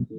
A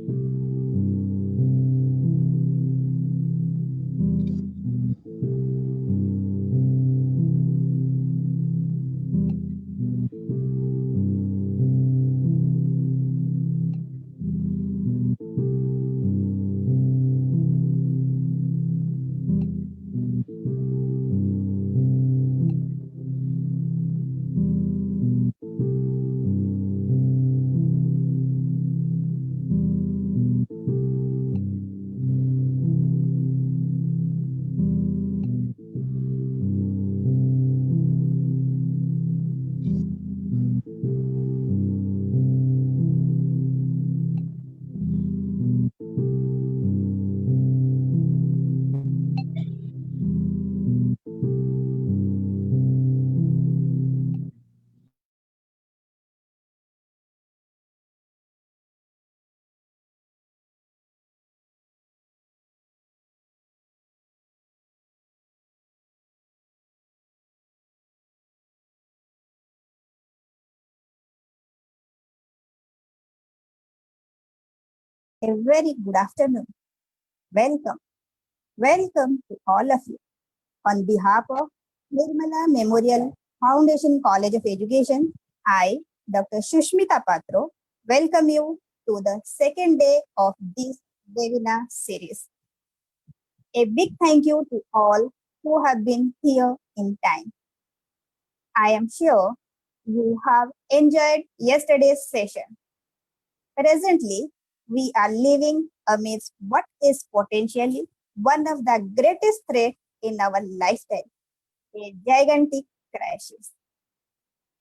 very good afternoon. Welcome. Welcome to all of you. On behalf of Nirmala Memorial Foundation College of Education, I, Dr. Shushmita Patro, welcome you to the second day of this webinar series. A big thank you to all who have been here in time. I am sure you have enjoyed yesterday's session. Presently, we are living amidst what is potentially one of the greatest threats in our lifetime, a gigantic crisis.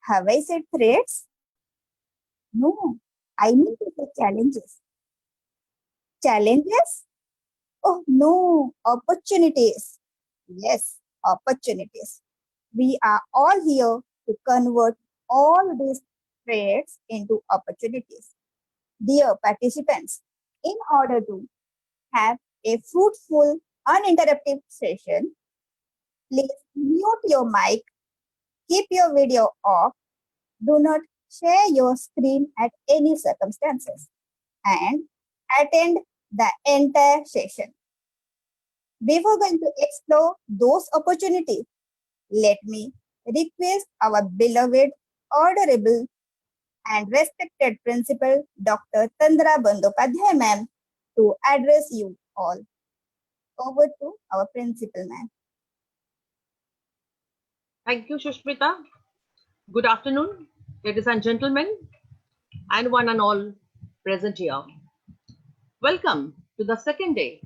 Have I said threats? No, I mean to say challenges. Challenges? Oh no, opportunities. Yes, opportunities. We are all here to convert all these threats into opportunities. Dear participants, in order to have a fruitful, uninterrupted session, please mute your mic, keep your video off, do not share your screen at any circumstances, and attend the entire session. Before going to explore those opportunities, let me request our beloved, honorable, and respected Principal Dr. Tandra Bandopadhyay ma'am to address you all. Over to our Principal ma'am. Thank you, Shushmita. Good afternoon, ladies and gentlemen, and one and all present here. Welcome to the second day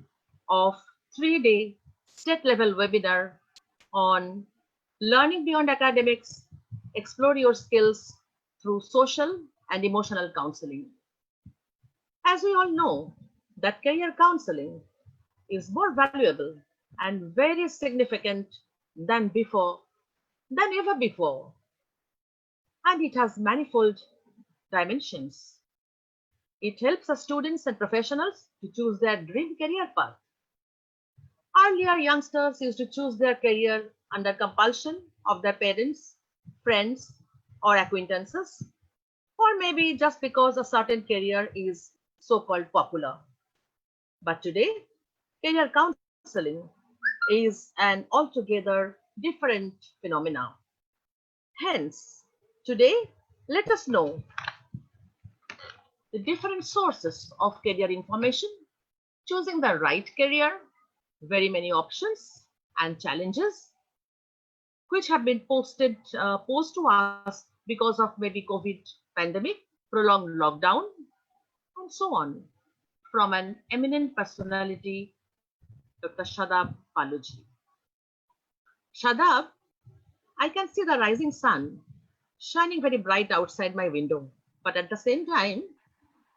of 3-day state-level webinar on Learning Beyond Academics, Explore Your Skills through Social and Emotional Counseling. As we all know, that career counseling is more valuable and very significant than ever before. And it has manifold dimensions. It helps the students and professionals to choose their dream career path. Earlier, youngsters used to choose their career under compulsion of their parents, friends, or acquaintances, or maybe just because a certain career is so-called popular. But today, career counseling is an altogether different phenomenon. Hence, today, let us know the different sources of career information, choosing the right career, very many options and challenges which have been posed to us because of maybe COVID pandemic, prolonged lockdown, and so on, from an eminent personality, Dr. Shadab Paluji. Shadab, I can see the rising sun shining very bright outside my window, but at the same time,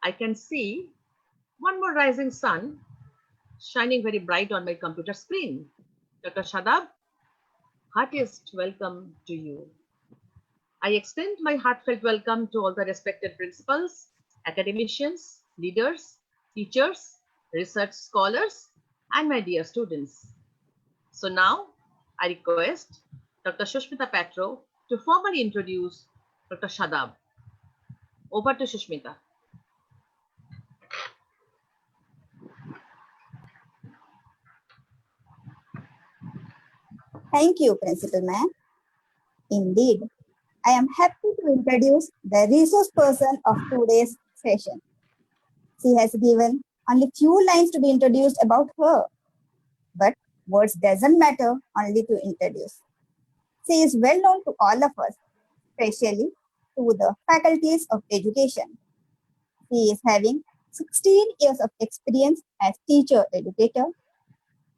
I can see one more rising sun shining very bright on my computer screen. Dr. Shadab, heartiest welcome to you. I extend my heartfelt welcome to all the respected principals, academicians, leaders, teachers, research scholars, and my dear students. So now, I request Dr. Shushmita Patro to formally introduce Dr. Shadab. Over to Shushmita. Thank you, Principal Ma'am. Indeed, I am happy to introduce the resource person of today's session. She has given only few lines to be introduced about her, but words doesn't matter only to introduce. She is well known to all of us, especially to the faculties of education. She is having 16 years of experience as teacher educator.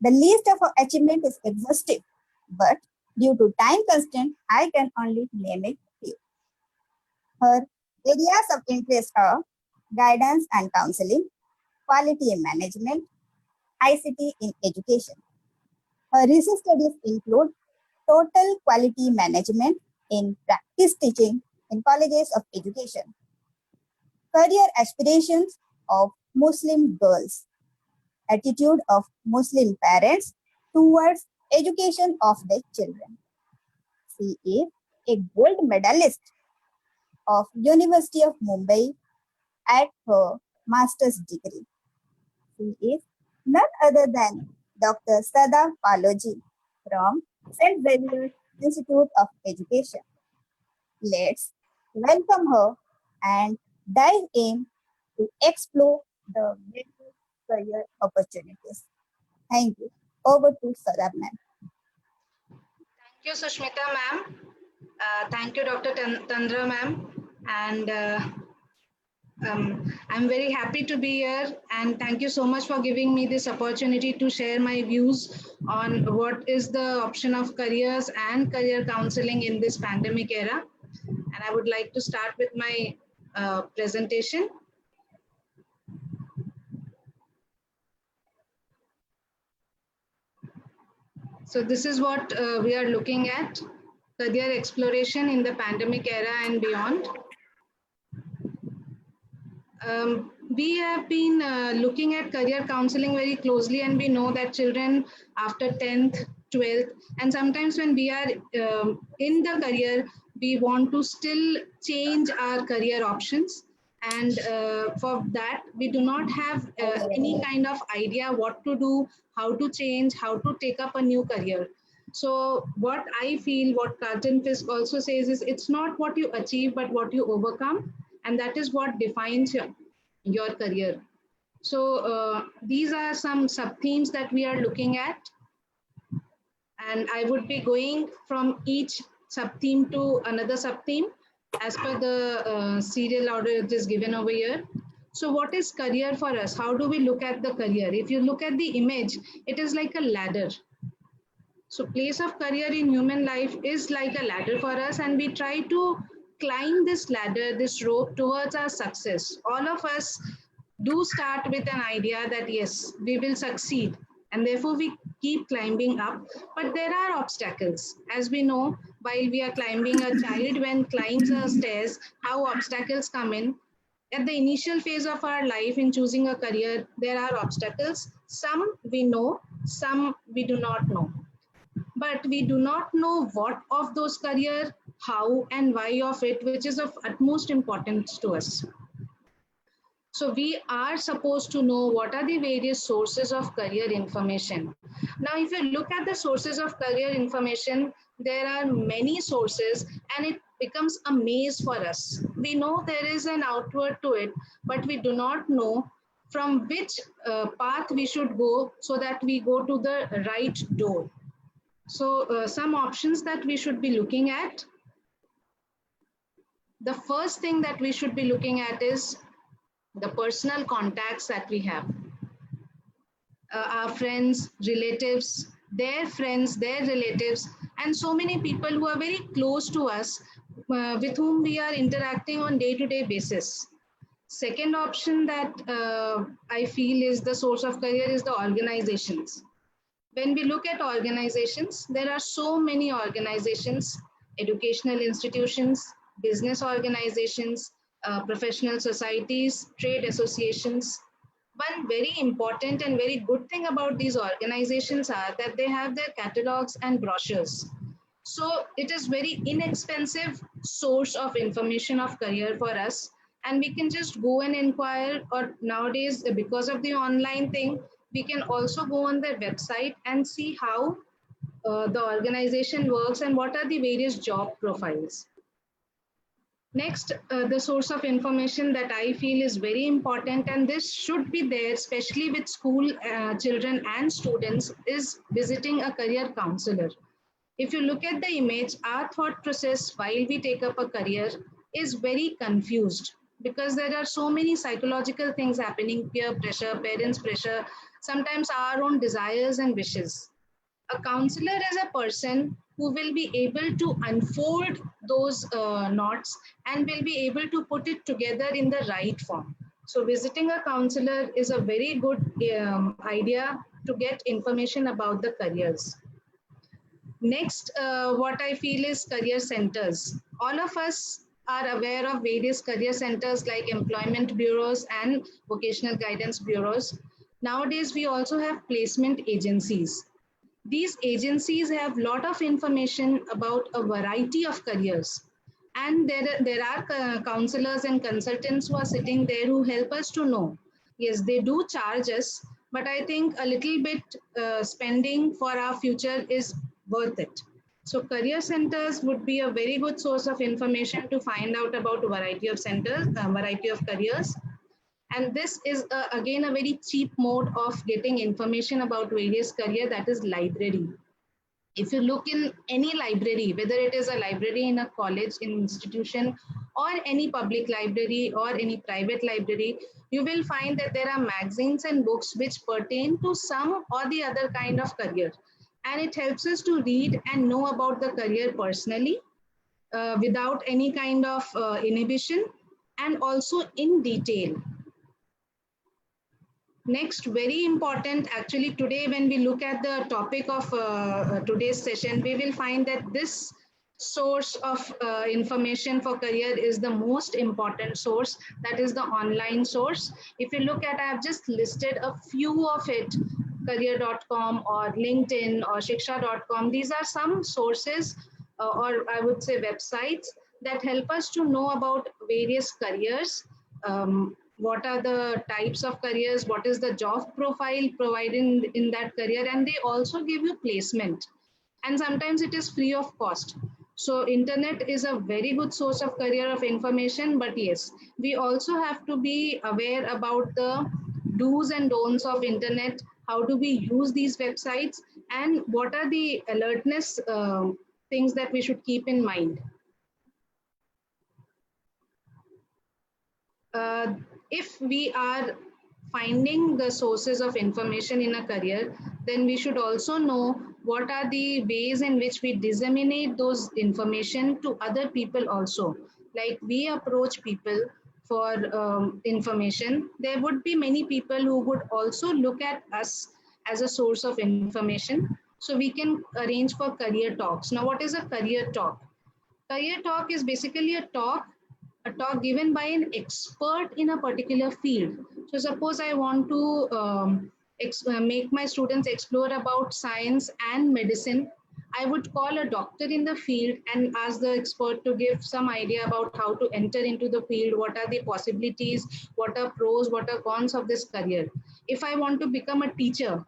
The list of her achievement is exhaustive, but due to time constraint, I can only name it few. Her areas of interest are guidance and counseling, quality management, ICT in education. Her research studies include total quality management in practice teaching in colleges of education, career aspirations of Muslim girls, attitude of Muslim parents towards education of their children. She is a gold medalist of University of Mumbai at her master's degree. She is none other than Dr. Sada Paloji from St. Xavier's Institute of Education. Let's welcome her and dive in to explore the various career opportunities. Thank you. Over to Sada ma'am. Thank you, Sushmita ma'am. Thank you, Dr. Tandra ma'am. And I'm very happy to be here. And thank you so much for giving me this opportunity to share my views on what is the option of careers and career counseling in this pandemic era. And I would like to start with my presentation. So this is what we are looking at, career exploration in the pandemic era and beyond. We have been looking at career counseling very closely, and we know that children after 10th, 12th, and sometimes when we are in the career, we want to still change our career options. And for that, we do not have any kind of idea what to do, how to change, how to take up a new career. So what I feel, what Carlton Fisk also says is, it's not what you achieve, but what you overcome. And that is what defines your career. So these are some sub-themes that we are looking at. And I would be going from each sub-theme to another sub-theme as per the serial order it is given over here. So what is career for us? How do we look at the career? If you look at the image, it is like a ladder. So place of career in human life is like a ladder for us, and we try to climb this ladder, this rope towards our success. All of us do start with an idea that yes, we will succeed, and therefore we keep climbing up. But there are obstacles. As we know, while we are climbing, a child when climbs a stairs, how obstacles come in. At the initial phase of our life in choosing a career, there are obstacles. Some we know, some we do not know. But we do not know what of those career, how and why of it, which is of utmost importance to us. So we are supposed to know what are the various sources of career information. Now, if you look at the sources of career information, there are many sources and it becomes a maze for us. We know there is an outward to it, but we do not know from which path we should go so that we go to the right door. So some options that we should be looking at. The first thing that we should be looking at is the personal contacts that we have. Our friends, relatives, their friends, their relatives, and so many people who are very close to us with whom we are interacting on day-to-day basis. Second option that I feel is the source of career is the organizations. When we look at organizations, there are so many organizations, educational institutions, business organizations, professional societies, trade associations. One very important and very good thing about these organizations are that they have their catalogs and brochures. So it is very inexpensive source of information of career for us. And we can just go and inquire, or nowadays, because of the online thing, we can also go on their website and see how the organization works and what are the various job profiles. Next, the source of information that I feel is very important, and this should be there, especially with school children and students, is visiting a career counselor. If you look at the image, our thought process while we take up a career is very confused because there are so many psychological things happening, peer pressure, parents' pressure, sometimes our own desires and wishes. A counselor is a person who will be able to unfold those knots and will be able to put it together in the right form. So visiting a counselor is a very good idea to get information about the careers. Next, what I feel is career centers. All of us are aware of various career centers like employment bureaus and vocational guidance bureaus. Nowadays, we also have placement agencies. These agencies have a lot of information about a variety of careers. And there are counselors and consultants who are sitting there who help us to know. Yes, they do charge us, but I think a little bit spending for our future is worth it. So career centers would be a very good source of information to find out about a variety of centers, a variety of careers. And this is again a very cheap mode of getting information about various career, that is library. If you look in any library, whether it is a library in a college, in institution, or any public library or any private library, you will find that there are magazines and books which pertain to some or the other kind of career. And it helps us to read and know about the career personally without any kind of inhibition and also in detail. Next, very important, actually today when we look at the topic of today's session, we will find that this source of information for career is the most important source, that is the online source. If you look at, I have just listed a few of it, career.com or LinkedIn or shiksha.com. These are some sources or I would say websites that help us to know about various careers. What are the types of careers, what is the job profile provided in that career, and they also give you placement. And sometimes it is free of cost. So internet is a very good source of career of information, but yes, we also have to be aware about the do's and don'ts of internet. How do we use these websites and what are the alertness things that we should keep in mind. If we are finding the sources of information in a career, then we should also know what are the ways in which we disseminate those information to other people also. Like we approach people for information, there would be many people who would also look at us as a source of information. So we can arrange for career talks. Now, what is a career talk? Career talk is basically a talk given by an expert in a particular field. So suppose I want to make my students explore about science and medicine, I would call a doctor in the field and ask the expert to give some idea about how to enter into the field, what are the possibilities, what are pros, what are cons of this career. If I want to become a teacher,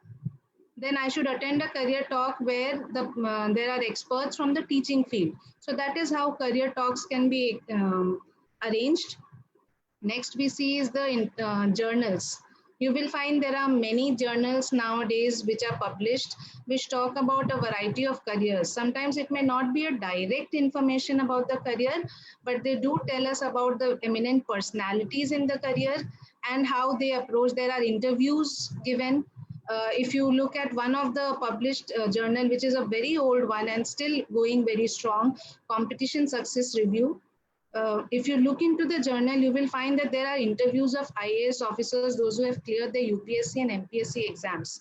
then I should attend a career talk where there are experts from the teaching field. So that is how career talks can be arranged. Next we see is the journals. You will find there are many journals nowadays which are published, which talk about a variety of careers. Sometimes it may not be a direct information about the career, but they do tell us about the eminent personalities in the career and how they approach. There are interviews given. If you look at one of the published journal, which is a very old one and still going very strong, Competition Success Review. If you look into the journal, you will find that there are interviews of IAS officers, those who have cleared the UPSC and MPSC exams.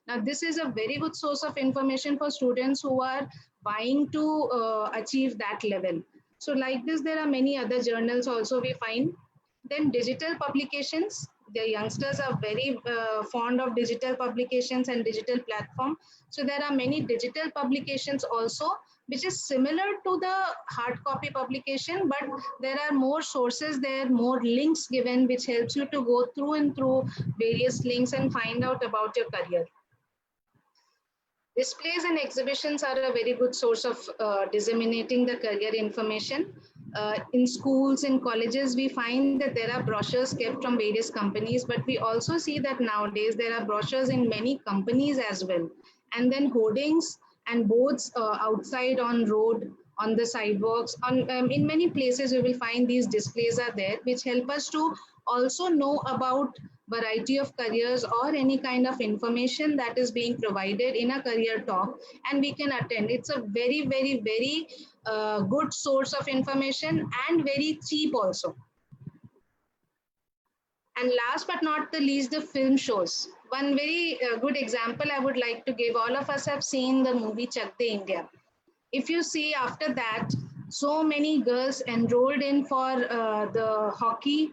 Now, this is a very good source of information for students who are vying to achieve that level. So like this, there are many other journals also we find. Then digital publications. The youngsters are very fond of digital publications and digital platform. So there are many digital publications also, which is similar to the hard copy publication, but there are more sources there, more links given, which helps you to go through and through various links and find out about your career. Displays and exhibitions are a very good source of disseminating the career information. In schools, in colleges, we find that there are brochures kept from various companies, but we also see that nowadays there are brochures in many companies as well. And then hoardings and boards outside on road, on the sidewalks, on in many places we will find these displays are there, which help us to also know about variety of careers or any kind of information that is being provided in a career talk, and we can attend. It's a very, very, very good source of information and very cheap also. And last but not the least, the film shows. One very good example I would like to give, all of us have seen the movie Chak De India. If you see after that, so many girls enrolled in for the hockey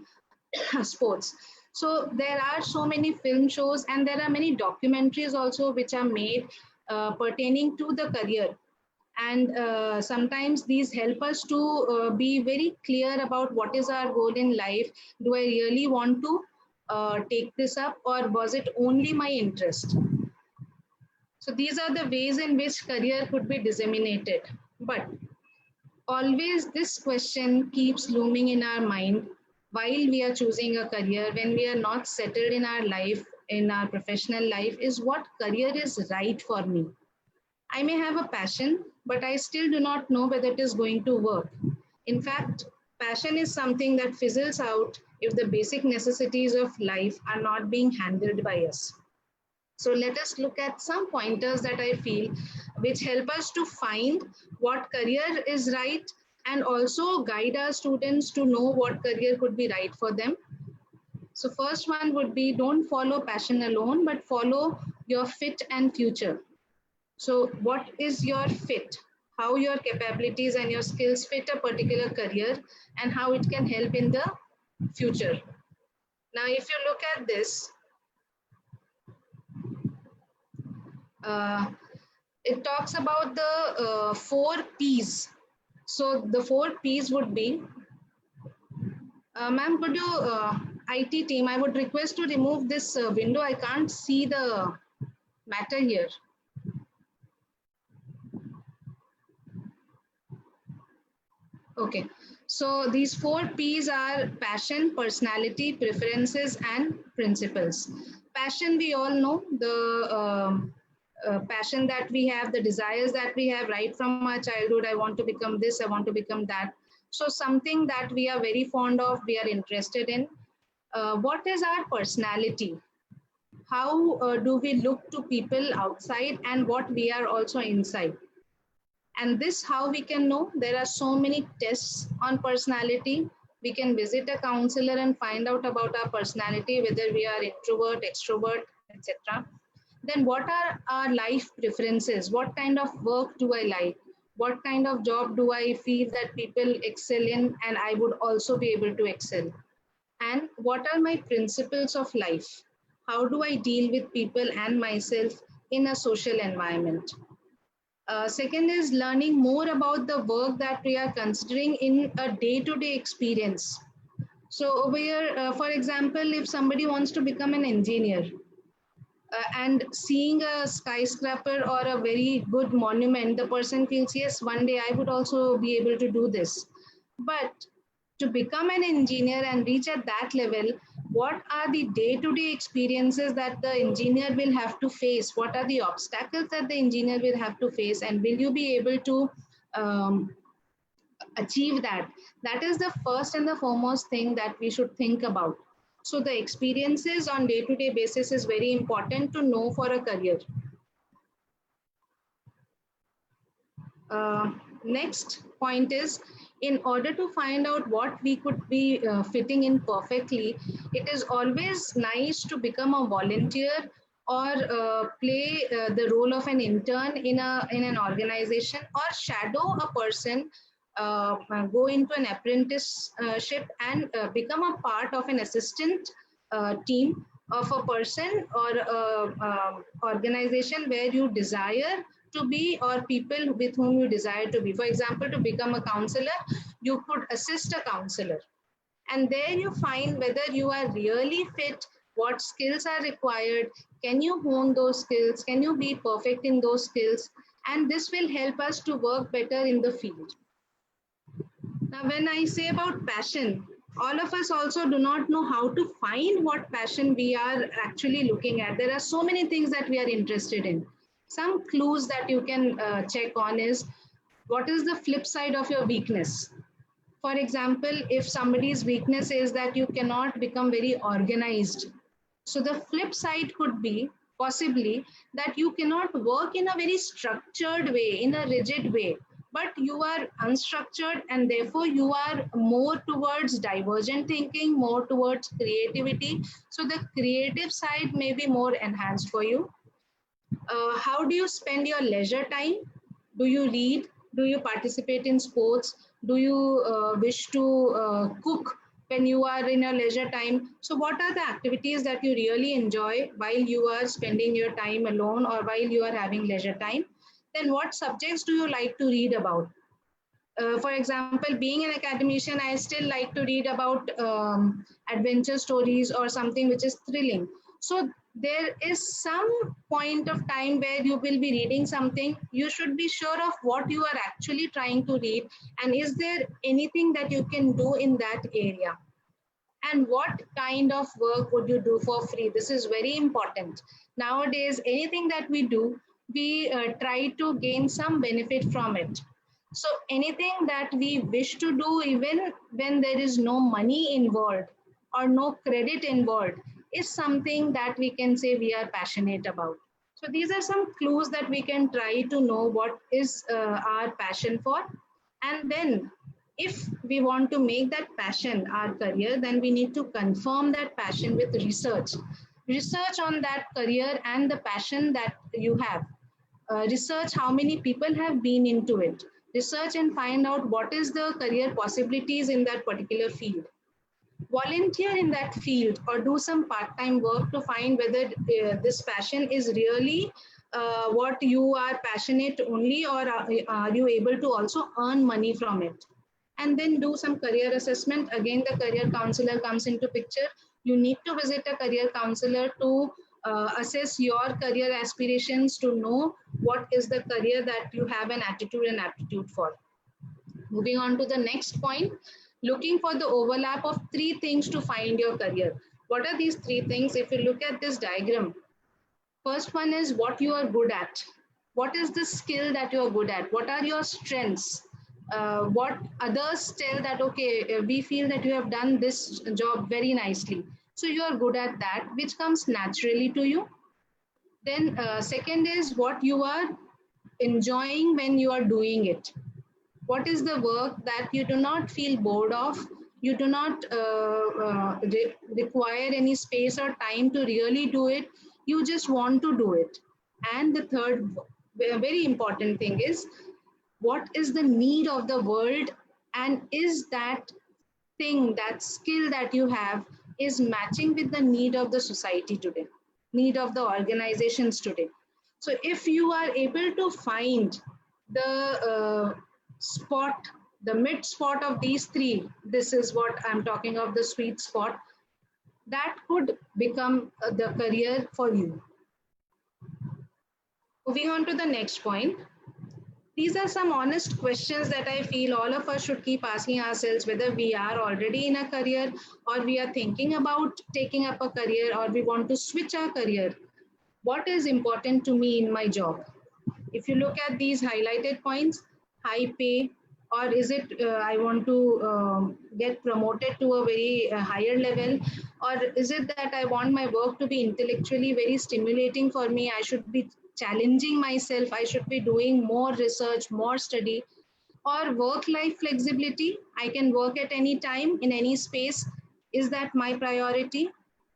sports. So there are so many film shows and there are many documentaries also which are made pertaining to the career. And sometimes these help us to be very clear about what is our goal in life. Do I really want to take this up, or was it only my interest? So these are the ways in which career could be disseminated. But always this question keeps looming in our mind while we are choosing a career, when we are not settled in our life, in our professional life, is what career is right for me. I may have a passion, but I still do not know whether it is going to work. In fact, passion is something that fizzles out if the basic necessities of life are not being handled by us. So let us look at some pointers that I feel which help us to find what career is right and also guide our students to know what career could be right for them. So first one would be, don't follow passion alone, but follow your fit and future. So what is your fit? How your capabilities and your skills fit a particular career and how it can help in the future. Now, if you look at this, it talks about the 4 P's. So the 4 P's would be, ma'am, could you, IT team, I would request to remove this window. I can't see the matter here. Okay, so these 4 P's are passion, personality, preferences, and principles. Passion, we all know, the passion that we have, the desires that we have right from our childhood. I want to become this, I want to become that. So something that we are very fond of, we are interested in. What is our personality? How do we look to people outside and what we are also inside? And this, how we can know? There are so many tests on personality. We can visit a counselor and find out about our personality, whether we are introvert, extrovert, etc. Then what are our life preferences? What kind of work do I like? What kind of job do I feel that people excel in and I would also be able to excel? And what are my principles of life? How do I deal with people and myself in a social environment? Second is learning more about the work that we are considering in a day-to-day experience. So over here, for example, if somebody wants to become an engineer and seeing a skyscraper or a very good monument, the person feels, yes, one day I would also be able to do this. But to become an engineer and reach at that level, what are the day-to-day experiences that the engineer will have to face? What are the obstacles that the engineer will have to face? And will you be able to achieve that? That is the first and the foremost thing that we should think about. So the experiences on day-to-day basis is very important to know for a career. Next point is, in order to find out what we could be fitting in perfectly, it is always nice to become a volunteer or play the role of an intern in an organization, or shadow a person, go into an apprenticeship and become a part of an assistant team of a person or organization where you desire to be, or people with whom you desire to be. For example, to become a counselor, you could assist a counselor. And there you find whether you are really fit what skills are required, can you hone those skills, can you be perfect in those skills, and this will help us to work better in the field. Now, when I say about passion, all of us also do not know how to find what passion we are actually looking at. There are so many things that we are interested in. Some clues that you can check on is what is the flip side of your weakness. For example, if somebody's weakness is that you cannot become very organized, so the flip side could be possibly that you cannot work in a very structured way, in a rigid way, but you are unstructured and therefore you are more towards divergent thinking, more towards creativity. So the creative side may be more enhanced for you. How do you spend your leisure time? Do you read? Do you participate in sports? Do you wish to cook when you are in your leisure time? So, what are the activities that you really enjoy while you are spending your time alone or while you are having leisure time? Then, what subjects do you like to read about? For example, being an academician, I still like to read about adventure stories or something which is thrilling. So there is some point of time where you will be reading something. You should be sure of what you are actually trying to read, and is there anything that you can do in that area? And what kind of work would you do for free? This is very important. Nowadays, anything that we do, we try to gain some benefit from it. So anything that we wish to do, even when there is no money involved or no credit involved, is something that we can say we are passionate about. So these are some clues that we can try to know what is our passion for. And then if we want to make that passion our career, then we need to confirm that passion with research. Research on that career and the passion that you have. Research how many people have been into it. Research and find out what is the career possibilities in that particular field. Volunteer in that field or do some part-time work to find whether this passion is really what you are passionate only, or are you able to also earn money from it. And then do some career assessment. Again, the career counselor comes into picture. You need to visit a career counselor to assess your career aspirations, to know what is the career that you have an attitude and aptitude for. Moving on to the next point, looking for the overlap of three things to find your career. What are these three things? If you look at this diagram, first one is what you are good at. What is the skill that you are good at? What are your strengths? What others tell that, okay, we feel that you have done this job very nicely. So you are good at that, which comes naturally to you. Then second is what you are enjoying when you are doing it. What is the work that you do not feel bored of? You do not require any space or time to really do it. You just want to do it. And the third, very important thing is what is the need of the world, and is that thing, that skill that you have, is matching with the need of the society today, need of the organizations today. So if you are able to find the spot, the mid spot of these three, this is what I'm talking of, the sweet spot, that could become the career for you. Moving on to the next point. These are some honest questions that I feel all of us should keep asking ourselves, whether we are already in a career or we are thinking about taking up a career or we want to switch our career. What is important to me in my job? If you look at these highlighted points, high pay, or is it I want to get promoted to a very higher level, or is it that I want my work to be intellectually very stimulating for me? I should be challenging myself. I should be doing more research, more study, or work-life flexibility. I can work at any time in any space. Is that my priority?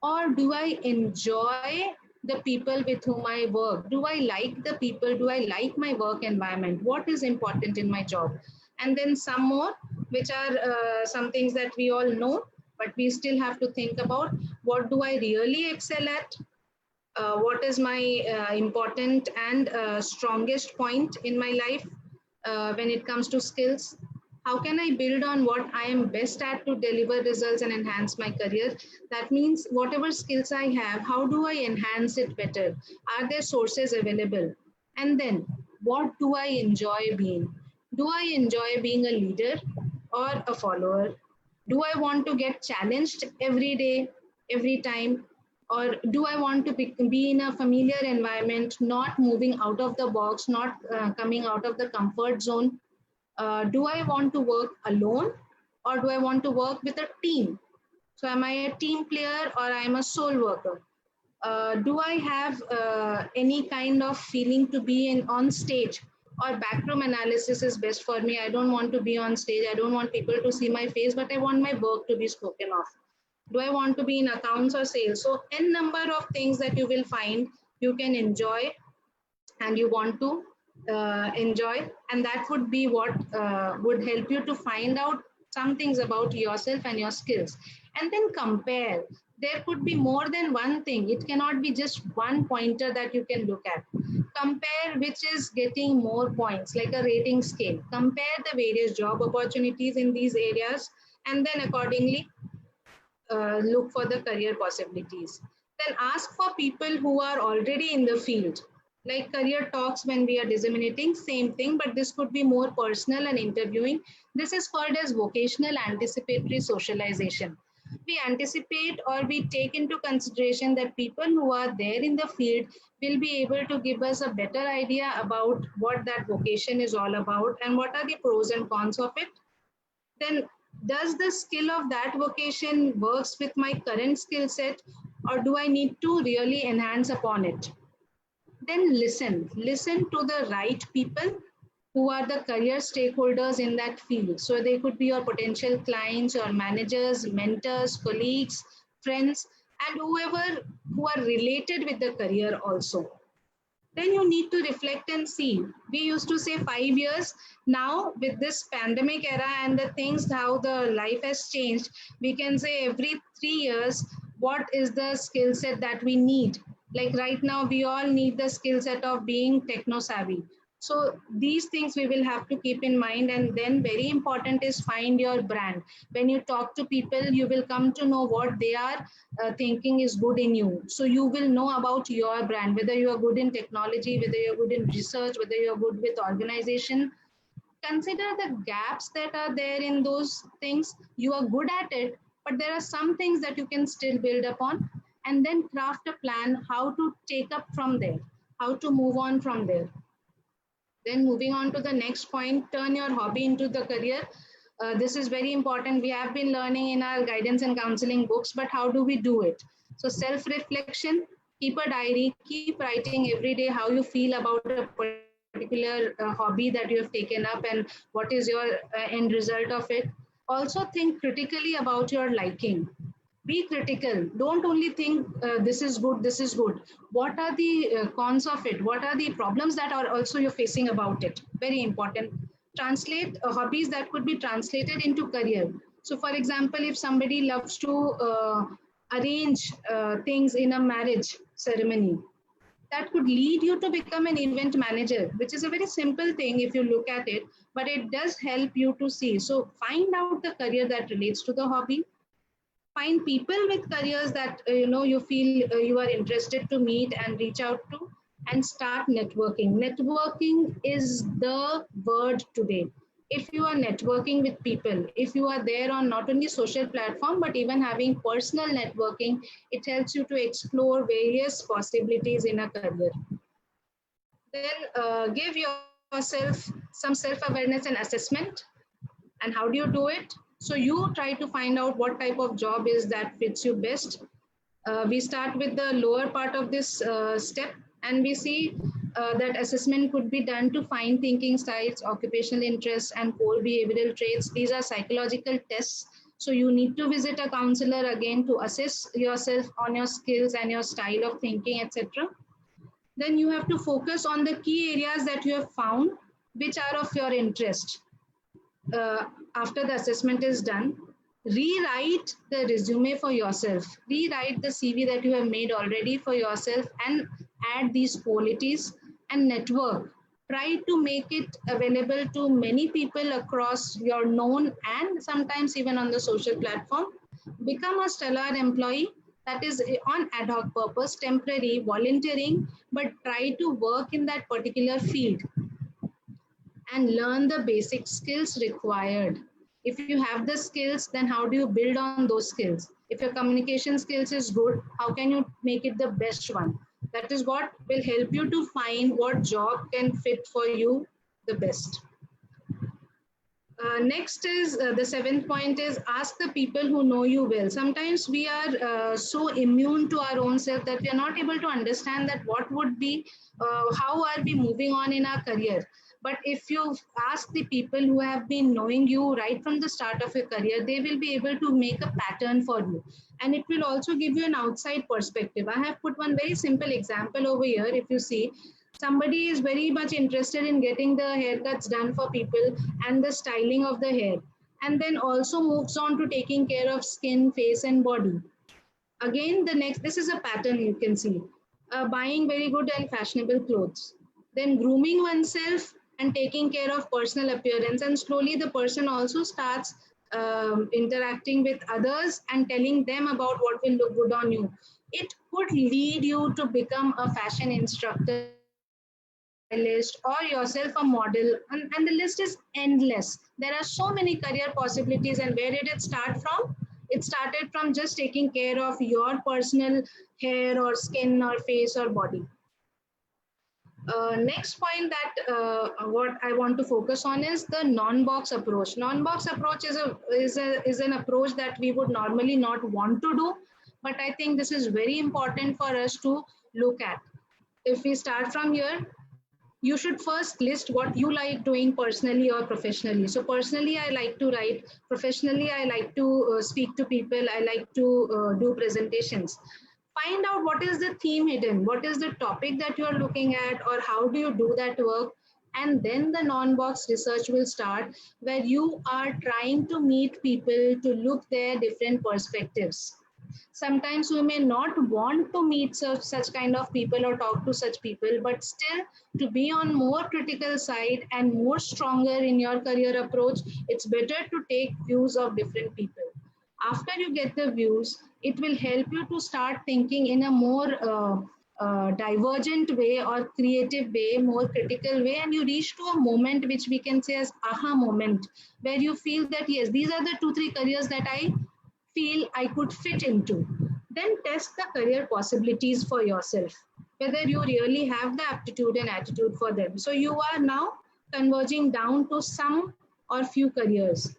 Or do I enjoy the people with whom I work? Do I like the people? Do I like my work environment? What is important in my job? And then some more, which are some things that we all know, but we still have to think about. What do I really excel at? What is my important and strongest point in my life when it comes to skills? How can I build on what I am best at to deliver results and enhance my career? That means whatever skills I have, how do I enhance it better? Are there sources available? And then what do I enjoy being? Do I enjoy being a leader or a follower? Do I want to get challenged every day, every time? Or do I want to be in a familiar environment, not moving out of the box, not coming out of the comfort zone? Do I want to work alone or do I want to work with a team? So am I a team player or I am a sole worker? Do I have any kind of feeling to be in on stage, or backroom analysis is best for me? I don't want to be on stage. I don't want people to see my face, but I want my work to be spoken of. Do I want to be in accounts or sales? So n number of things that you will find you can enjoy and you want to enjoy, and that would be what would help you to find out some things about yourself and your skills, and then compare. There could be more than one thing. It cannot be just one pointer that you can look at. Compare which is getting more points, like a rating scale. Compare the various job opportunities in these areas, and then accordingly look for the career possibilities. Then ask for people who are already in the field, like career talks when we are disseminating, same thing, but this could be more personal and interviewing. This is called as vocational anticipatory socialization. We anticipate or we take into consideration that people who are there in the field will be able to give us a better idea about what that vocation is all about and what are the pros and cons of it. Then does the skill of that vocation works with my current skill set, or do I need to really enhance upon it? Then listen to the right people who are the career stakeholders in that field. So they could be your potential clients or managers, mentors, colleagues, friends, and whoever who are related with the career also. Then you need to reflect and see. We used to say 5 years. Now with this pandemic era and the things, how the life has changed, we can say every 3 years, what is the skill set that we need? Like right now, we all need the skill set of being techno savvy. So these things we will have to keep in mind. And then very important is find your brand. When you talk to people, you will come to know what they are thinking is good in you. So you will know about your brand, whether you are good in technology, whether you're good in research, whether you're good with organization. Consider the gaps that are there in those things. You are good at it, but there are some things that you can still build upon, and then craft a plan how to take up from there, how to move on from there. Then moving on to the next point, turn your hobby into the career. This is very important. We have been learning in our guidance and counseling books, but how do we do it? So self-reflection, keep a diary, keep writing every day how you feel about a particular hobby that you have taken up and what is your end result of it. Also think critically about your liking. Be critical. Don't only think this is good, this is good. What are the cons of it? What are the problems that are also you're facing about it? Very important. Translate hobbies that could be translated into career. So for example, if somebody loves to arrange things in a marriage ceremony, that could lead you to become an event manager, which is a very simple thing if you look at it, but it does help you to see. So find out the career that relates to the hobby. Find people with careers that you feel you are interested to meet and reach out to, and start networking. Networking is the word today. If you are networking with people, if you are there on not only social platform but even having personal networking, it helps you to explore various possibilities in a career. Then give yourself some self-awareness and assessment. And how do you do it? So you try to find out what type of job is that fits you best. We start with the lower part of this step, and we see that assessment could be done to find thinking styles, occupational interests, and core behavioral traits. These are psychological tests. So you need to visit a counselor again to assess yourself on your skills and your style of thinking, etc. Then you have to focus on the key areas that you have found, which are of your interest. After the assessment is done, rewrite the resume for yourself. Rewrite the CV that you have made already for yourself and add these qualities, and network. Try to make it available to many people across your known and sometimes even on the social platform. Become a stellar employee, that is on ad hoc purpose, temporary, volunteering, but try to work in that particular field and learn the basic skills required. If you have the skills, then how do you build on those skills? If your communication skills is good, how can you make it the best one? That is what will help you to find what job can fit for you the best. Next is the seventh point is ask the people who know you well. Sometimes we are so immune to our own self that we are not able to understand that what would be, how are we moving on in our career. But if you ask the people who have been knowing you right from the start of your career, they will be able to make a pattern for you. And it will also give you an outside perspective. I have put one very simple example over here. If you see, somebody is very much interested in getting the haircuts done for people and the styling of the hair, and then also moves on to taking care of skin, face and body. Again, the next, this is a pattern you can see, buying very good and fashionable clothes, then grooming oneself and taking care of personal appearance, and slowly the person also starts interacting with others and telling them about what will look good on you. It could lead you to become a fashion instructor, stylist, or yourself a model, and the list is endless. There are so many career possibilities. And where did it start from? It started from just taking care of your personal hair or skin or face or body. Next point that what I want to focus on is the non-box approach. Non-box approach is an approach that we would normally not want to do, but I think this is very important for us to look at. If we start from here, you should first list what you like doing personally or professionally. So personally, I like to write. Professionally, I like to speak to people. I like to do presentations. Find out what is the theme hidden, what is the topic that you are looking at, or how do you do that work. And then the non-box research will start, where you are trying to meet people to look their different perspectives. Sometimes we may not want to meet such kind of people or talk to such people, but still, to be on more critical side and more stronger in your career approach, it's better to take views of different people. After you get the views, it will help you to start thinking in a more divergent way or creative way, more critical way, and you reach to a moment which we can say as aha moment, where you feel that yes, these are the 2-3 careers that I feel I could fit into. Then test the career possibilities for yourself, whether you really have the aptitude and attitude for them. So you are now converging down to some or few careers.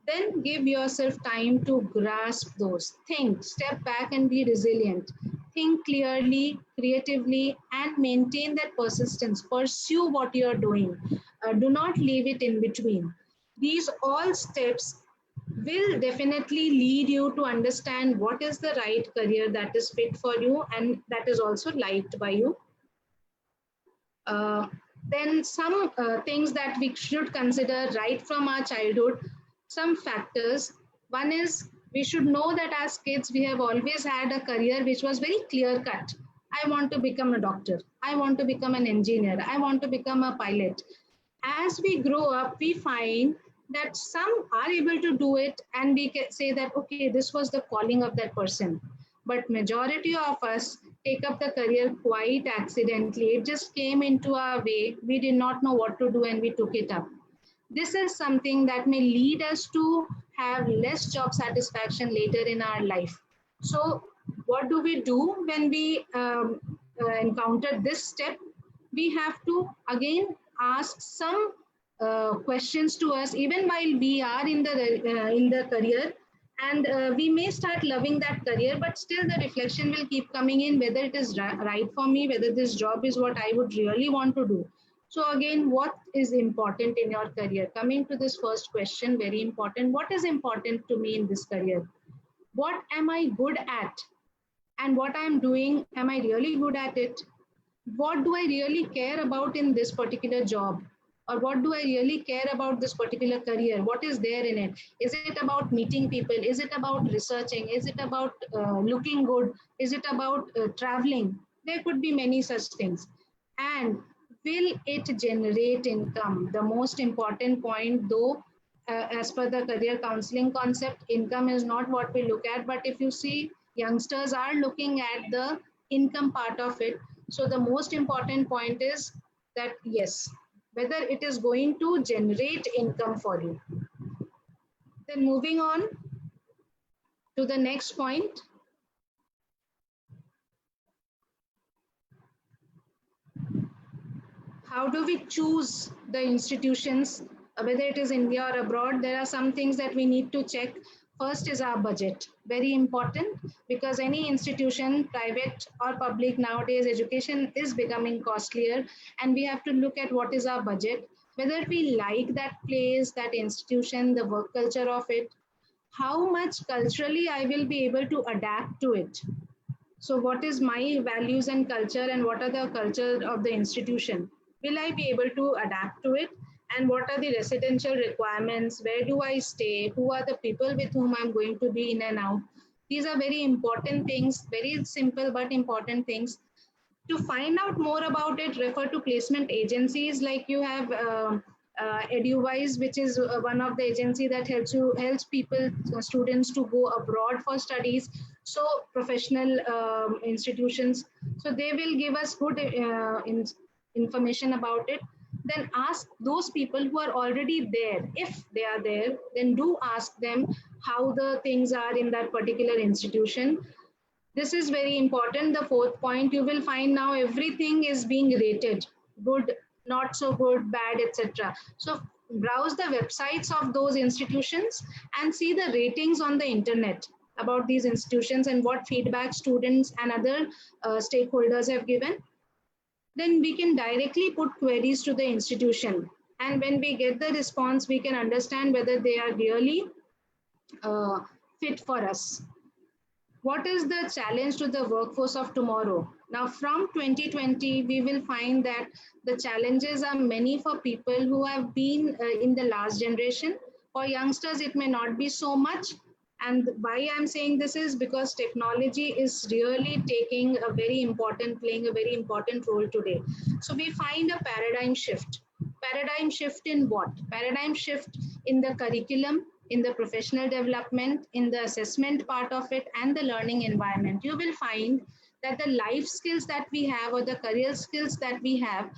Then give yourself time to grasp those. Think, step back and be resilient. Think clearly, creatively, and maintain that persistence. Pursue what you are doing. Do not leave it in between. These all steps will definitely lead you to understand what is the right career that is fit for you and that is also liked by you. Then some things that we should consider right from our childhood, some factors. One is we should know that as kids, we have always had a career which was very clear cut. I want to become a doctor. I want to become an engineer. I want to become a pilot. As we grow up, we find that some are able to do it and we can say that, okay, this was the calling of that person. But majority of us take up the career quite accidentally. It just came into our way. We did not know what to do and we took it up. This is something that may lead us to have less job satisfaction later in our life. So what do we do when we encounter this step? We have to again ask some questions to us even while we are in the career, and we may start loving that career, but still the reflection will keep coming in whether it is right for me, whether this job is what I would really want to do. So again, what is important in your career? Coming to this first question, very important. What is important to me in this career? What am I good at? And what I'm doing, am I really good at it? What do I really care about in this particular job? Or what do I really care about this particular career? What is there in it? Is it about meeting people? Is it about researching? Is it about looking good? Is it about traveling? There could be many such things. And will it generate income? The most important point, though, as per the career counseling concept, income is not what we look at, but if you see, youngsters are looking at the income part of it. So the most important point is that yes, whether it is going to generate income for you. Then moving on to the next point. How do we choose the institutions, whether it is India or abroad? There are some things that we need to check. First is our budget, very important, because any institution, private or public, nowadays education is becoming costlier, and we have to look at what is our budget, whether we like that place, that institution, the work culture of it, how much culturally I will be able to adapt to it. So what is my values and culture, and what are the culture of the institution? Will I be able to adapt to it? And what are the residential requirements? Where do I stay? Who are the people with whom I'm going to be in and out? These are very important things, very simple but important things. To find out more about it, refer to placement agencies like you have EduWise, which is one of the agency that helps people, students to go abroad for studies. So professional institutions, so they will give us good information about it. Then ask those people who are already there. If they are there, then do ask them how the things are in that particular institution. This is very important. The fourth point, you will find now everything is being rated, good, not so good, bad, etc. So browse the websites of those institutions and see the ratings on the internet about these institutions and what feedback students and other stakeholders have given. Then we can directly put queries to the institution. And when we get the response, we can understand whether they are really fit for us. What is the challenge to the workforce of tomorrow? Now, from 2020, we will find that the challenges are many for people who have been in the last generation. For youngsters, it may not be so much. And why I'm saying this is because technology is really playing a very important role today. So we find a paradigm shift. Paradigm shift in what? Paradigm shift in the curriculum, in the professional development, in the assessment part of it, and the learning environment. You will find that the life skills that we have or the career skills that we have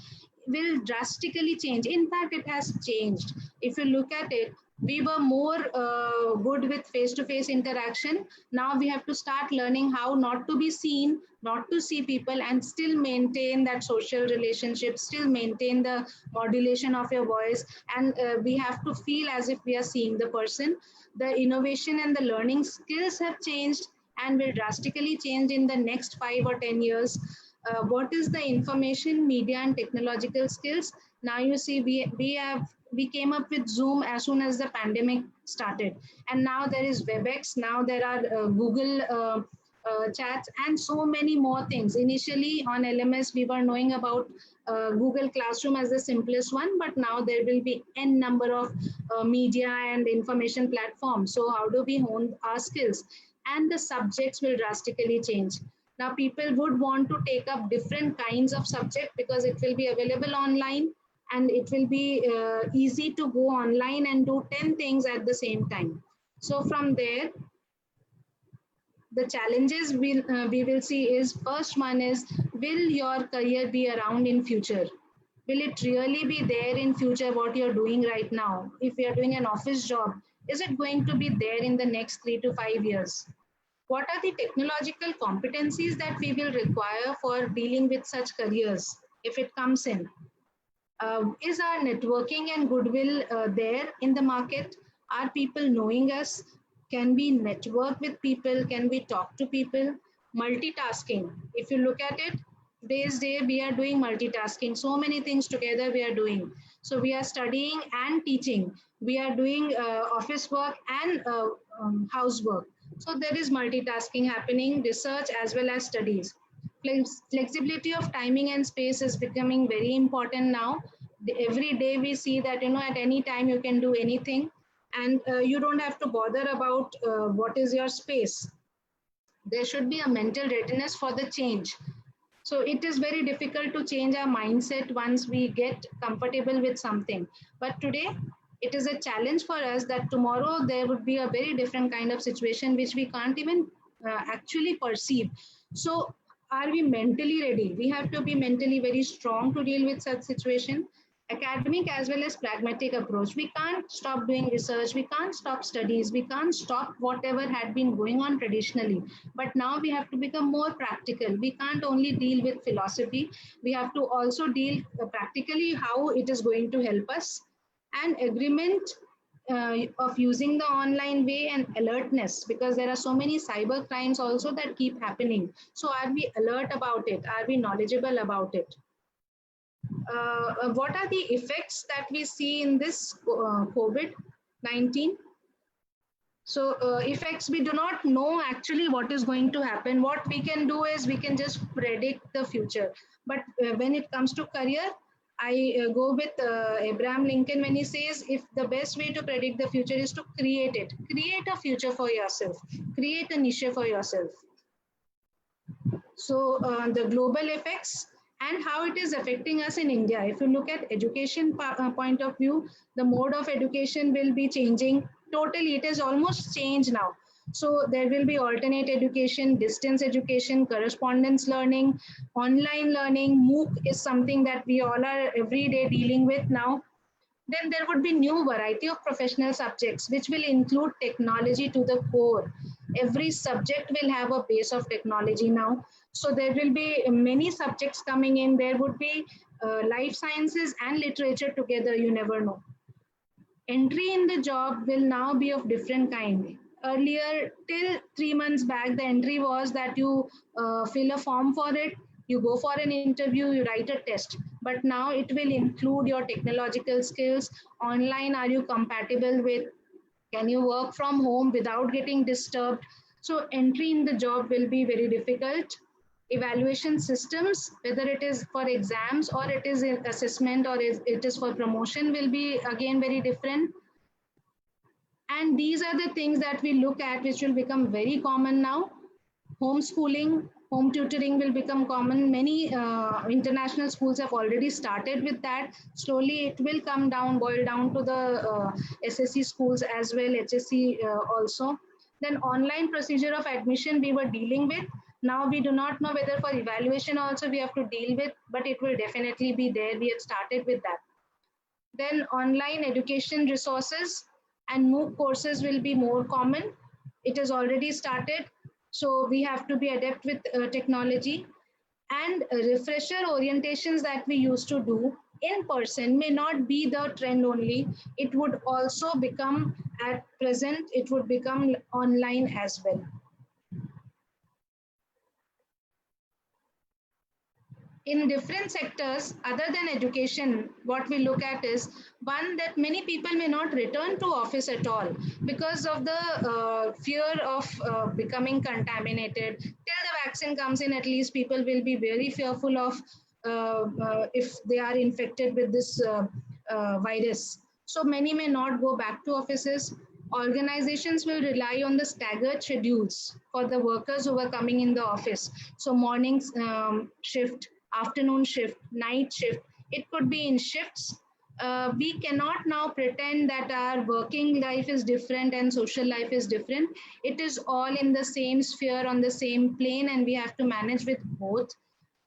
will drastically change. In fact, it has changed. If you look at it, we were more good with face-to-face interaction. Now we have to start learning how not to be seen, not to see people, and still maintain that social relationship, still maintain the modulation of your voice. And we have to feel as if we are seeing the person. The innovation and the learning skills have changed and will drastically change in the next 5 or 10 years. What is the information, media, and technological skills? Now you see, we came up with Zoom as soon as the pandemic started, and now there is WebEx. Now there are Google chats and so many more things. Initially on LMS, we were knowing about Google Classroom as the simplest one, but now there will be n number of media and information platforms. So how do we hone our skills? And the subjects will drastically change. Now people would want to take up different kinds of subject because it will be available online, and it will be easy to go online and do 10 things at the same time. So from there, the challenges we will see is, first one is, will your career be around in future? Will it really be there in future what you're doing right now? If you're doing an office job, is it going to be there in the next 3 to 5 years? What are the technological competencies that we will require for dealing with such careers if it comes in? Is our networking and goodwill there in the market? Are people knowing us? Can we network with people? Can we talk to people? Multitasking. If you look at it, today's day, we are doing multitasking. So many things together we are doing. So we are studying and teaching. We are doing office work and housework. So there is multitasking happening, research as well as studies. Flexibility of timing and space is becoming very important now. Every day we see that, at any time you can do anything, and you don't have to bother about what is your space. There should be a mental readiness for the change. So it is very difficult to change our mindset once we get comfortable with something. But today, it is a challenge for us that tomorrow there would be a very different kind of situation which we can't even actually perceive. So are we mentally ready? We have to be mentally very strong to deal with such situation. Academic as well as pragmatic approach. We can't stop doing research. We can't stop studies. We can't stop whatever had been going on traditionally. But now we have to become more practical. We can't only deal with philosophy. We have to also deal practically how it is going to help us. And agreement of using the online way and alertness, because there are so many cyber crimes also that keep happening. So are we alert about it? Are we knowledgeable about it? What are the effects that we see in this COVID-19? So effects, we do not know actually what is going to happen. What we can do is we can just predict the future. But when it comes to career, I go with Abraham Lincoln when he says, if the best way to predict the future is to create it. Create a future for yourself. Create a niche for yourself. So the global effects and how it is affecting us in India. If you look at education point of view, the mode of education will be changing totally. It is almost changed now. So there will be alternate education, distance education, correspondence learning, online learning. MOOC is something that we all are every day dealing with now. Then there would be new variety of professional subjects, which will include technology to the core. Every subject will have a base of technology now. So there will be many subjects coming in. There would be life sciences and literature together, you never know. Entry in the job will now be of different kind. Earlier, till 3 months back, the entry was that you fill a form for it, you go for an interview, you write a test. But now it will include your technological skills. Online, are you compatible with? Can you work from home without getting disturbed? So entry in the job will be very difficult. Evaluation systems, whether it is for exams or it is assessment or it is for promotion, will be again very different. And these are the things that we look at, which will become very common now. Homeschooling, home tutoring will become common. Many international schools have already started with that. Slowly it will come down, boil down to the SSC schools as well, HSC also. Then online procedure of admission we were dealing with. Now we do not know whether for evaluation also we have to deal with, but it will definitely be there. We have started with that. Then online education resources and MOOC courses will be more common. It has already started. So we have to be adept with technology. And refresher orientations that we used to do in person may not be the trend only. It would also become, at present, it would become online as well. In different sectors other than education, what we look at is one, that many people may not return to office at all because of the fear of becoming contaminated. Till the vaccine comes in, at least people will be very fearful of if they are infected with this virus. So many may not go back to offices. Organizations will rely on the staggered schedules for the workers who are coming in the office. So morning shift, afternoon shift, night shift. It could be in shifts. We cannot now pretend that our working life is different and social life is different. It is all in the same sphere, on the same plane, and we have to manage with both.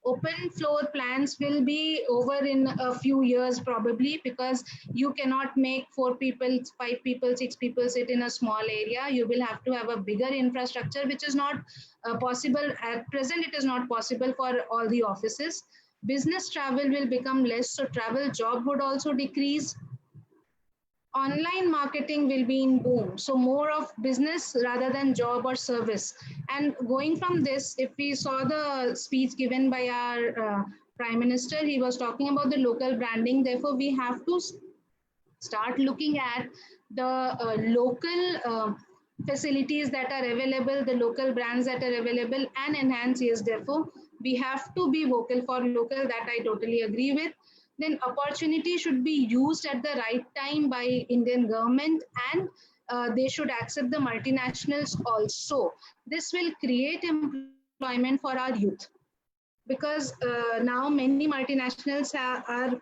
Open floor plans will be over in a few years probably, because you cannot make 4 people, 5 people, 6 people sit in a small area. You will have to have a bigger infrastructure, which is not possible at present. It is not possible for all the offices. Business travel will become less, so travel job would also decrease. Online marketing will be in boom, so more of business rather than job or service. And going from this, if we saw the speech given by our prime minister, he was talking about the local branding. Therefore we have to start looking at the local facilities that are available, the local brands that are available, and enhance. Yes, therefore we have to be vocal for local. That I totally agree with. Then opportunity should be used at the right time by Indian government, and they should accept the multinationals also. This will create employment for our youth. because now many multinationals are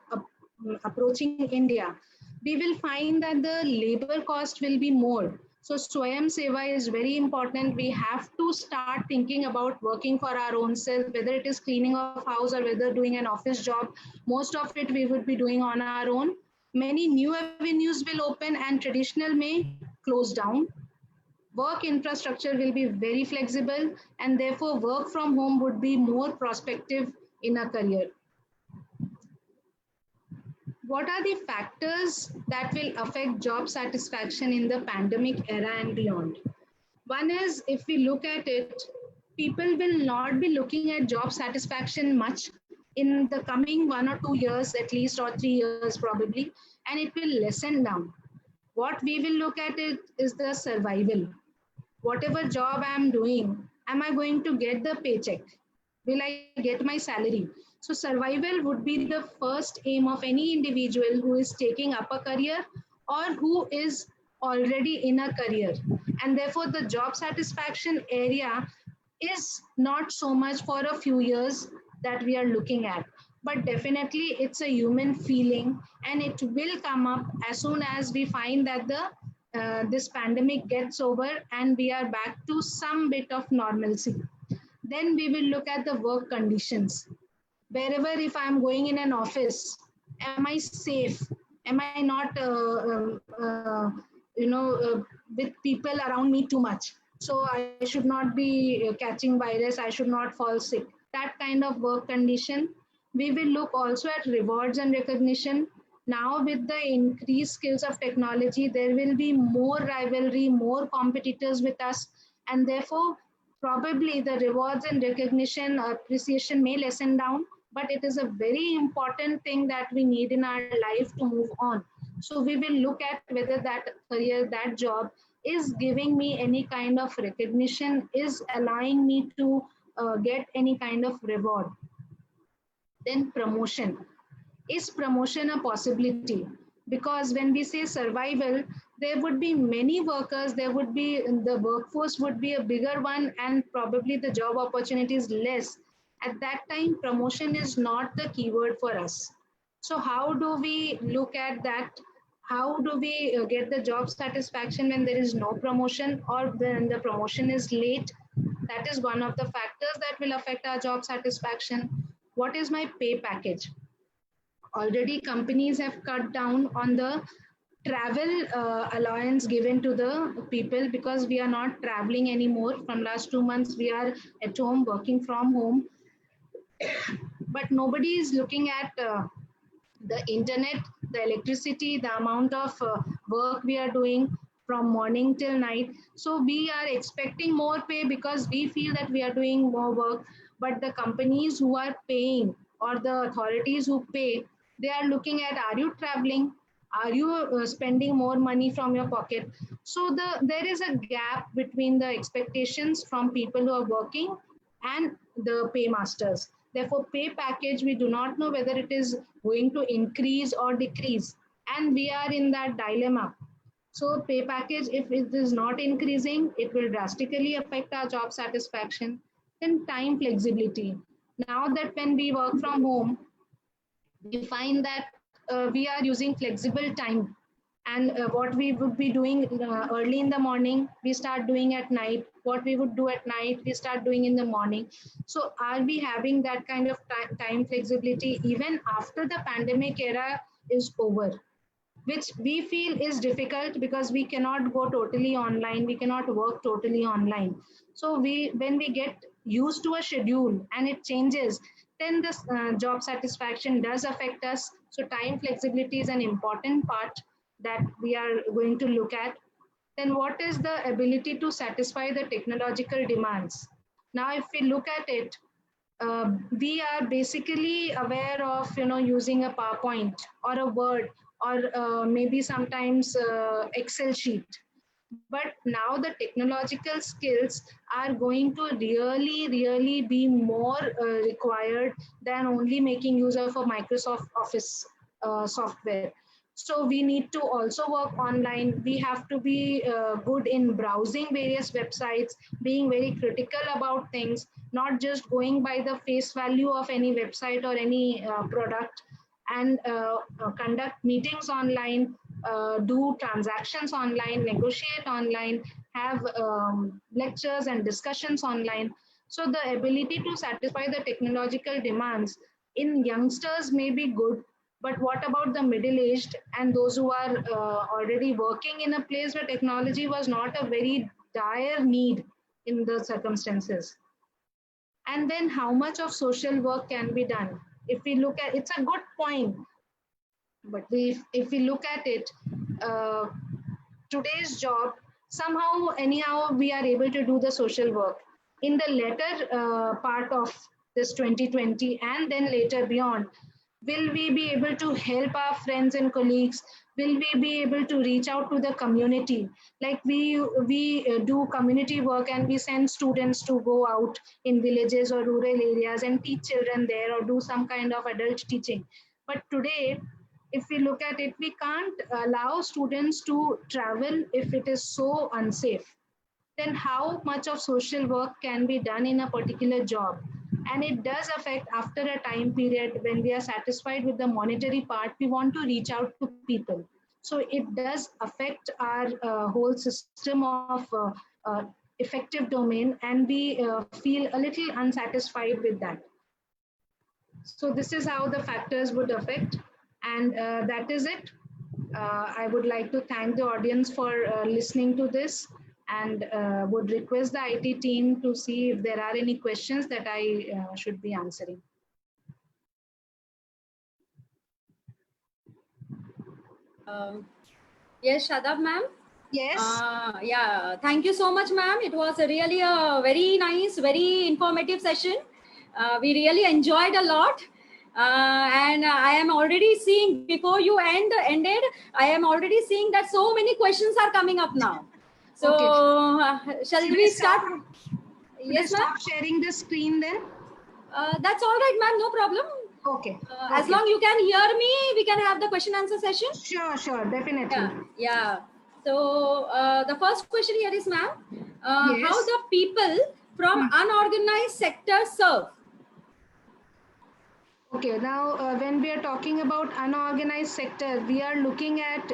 approaching India. We will find that the labor cost will be more. So Swayam Seva is very important. We have to start thinking about working for our own self, whether it is cleaning of house or whether doing an office job. Most of it we would be doing on our own. Many new avenues will open and traditional may close down. Work infrastructure will be very flexible, and therefore work from home would be more prospective in a career. What are the factors that will affect job satisfaction in the pandemic era and beyond? One is, if we look at it, people will not be looking at job satisfaction much in the coming 1 or 2 years at least, or 3 years probably, and it will lessen down. What we will look at it is the survival. Whatever job I'm doing, am I going to get the paycheck? Will I get my salary? So survival would be the first aim of any individual who is taking up a career or who is already in a career. And therefore the job satisfaction area is not so much for a few years that we are looking at, but definitely it's a human feeling, and it will come up as soon as we find that the this pandemic gets over and we are back to some bit of normalcy. Then we will look at the work conditions. Wherever, if I'm going in an office, am I safe? Am I not, with people around me too much? So I should not be catching virus. I should not fall sick. That kind of work condition. We will look also at rewards and recognition. Now, with the increased skills of technology, there will be more rivalry, more competitors with us, and therefore, probably the rewards and recognition appreciation may lessen down, but it is a very important thing that we need in our life to move on. So, we will look at whether that career, that job is giving me any kind of recognition, is allowing me to get any kind of reward. Then, promotion. Is promotion a possibility? Because when we say survival, there would be many workers, there would be the workforce would be a bigger one, and probably the job opportunities less. At that time, promotion is not the keyword for us. So how do we look at that? How do we get the job satisfaction when there is no promotion, or when the promotion is late? That is one of the factors that will affect our job satisfaction. What is my pay package? Already companies have cut down on the travel allowance given to the people, because we are not traveling anymore. From last 2 months we are at home working from home, but nobody is looking at the internet, the electricity, the amount of work we are doing from morning till night. So we are expecting more pay because we feel that we are doing more work, but the companies who are paying, or the authorities who pay, they are looking at, are you traveling, are you spending more money from your pocket? So there is a gap between the expectations from people who are working and the paymasters. Therefore, pay package, we do not know whether it is going to increase or decrease, and we are in that dilemma. So pay package, if it is not increasing, it will drastically affect our job satisfaction. Then time flexibility. Now that when we work from home, we find that we are using flexible time, and what we would be doing early in the morning, we start doing at night. What we would do at night, we start doing in the morning. So are we having that kind of time flexibility even after the pandemic era is over, which we feel is difficult because we cannot go totally online, we cannot work totally online. So when we get used to a schedule and it changes, then the job satisfaction does affect us. So time flexibility is an important part that we are going to look at. Then what is the ability to satisfy the technological demands? Now, if we look at it, we are basically aware of, using a PowerPoint or a Word, or maybe sometimes Excel sheet. But now the technological skills are going to really be more required than only making use of a Microsoft Office software. So we need to also work online. We have to be good in browsing various websites, being very critical about things, not just going by the face value of any website or any product, and conduct meetings online, do transactions online, negotiate online, have lectures and discussions online. So the ability to satisfy the technological demands in youngsters may be good, but what about the middle aged and those who are already working in a place where technology was not a very dire need in the circumstances? And then how much of social work can be done? If we look at, it's a good point, but if we look at it, uh, today's job, somehow anyhow we are able to do the social work in the later part of this 2020 and then later beyond. Will we be able to help our friends and colleagues? Will we be able to reach out to the community? Like we do community work and we send students to go out in villages or rural areas and teach children there or do some kind of adult teaching. But today, if we look at it, we can't allow students to travel if it is so unsafe. Then how much of social work can be done in a particular job? And it does affect after a time period when we are satisfied with the monetary part, we want to reach out to people. So it does affect our whole system of effective domain, and we feel a little unsatisfied with that. So this is how the factors would affect, and that is it. I would like to thank the audience for listening to this, and would request the IT team to see if there are any questions that I should be answering. Yes, Shadab ma'am. Yes. Yeah, thank you so much, ma'am. It was really a very nice, very informative session. We really enjoyed a lot. And I am already seeing, before you ended, I am already seeing that so many questions are coming up now. So shall Should we start? Yes, ma'am. Stop sharing the screen then. That's all right, ma'am. No problem. Okay. As long you can hear me, we can have the question answer session. Sure, definitely. Yeah. So the first question here is, ma'am, Yes. how the people from unorganized sector serve? Okay, now when we are talking about unorganized sector, we are looking at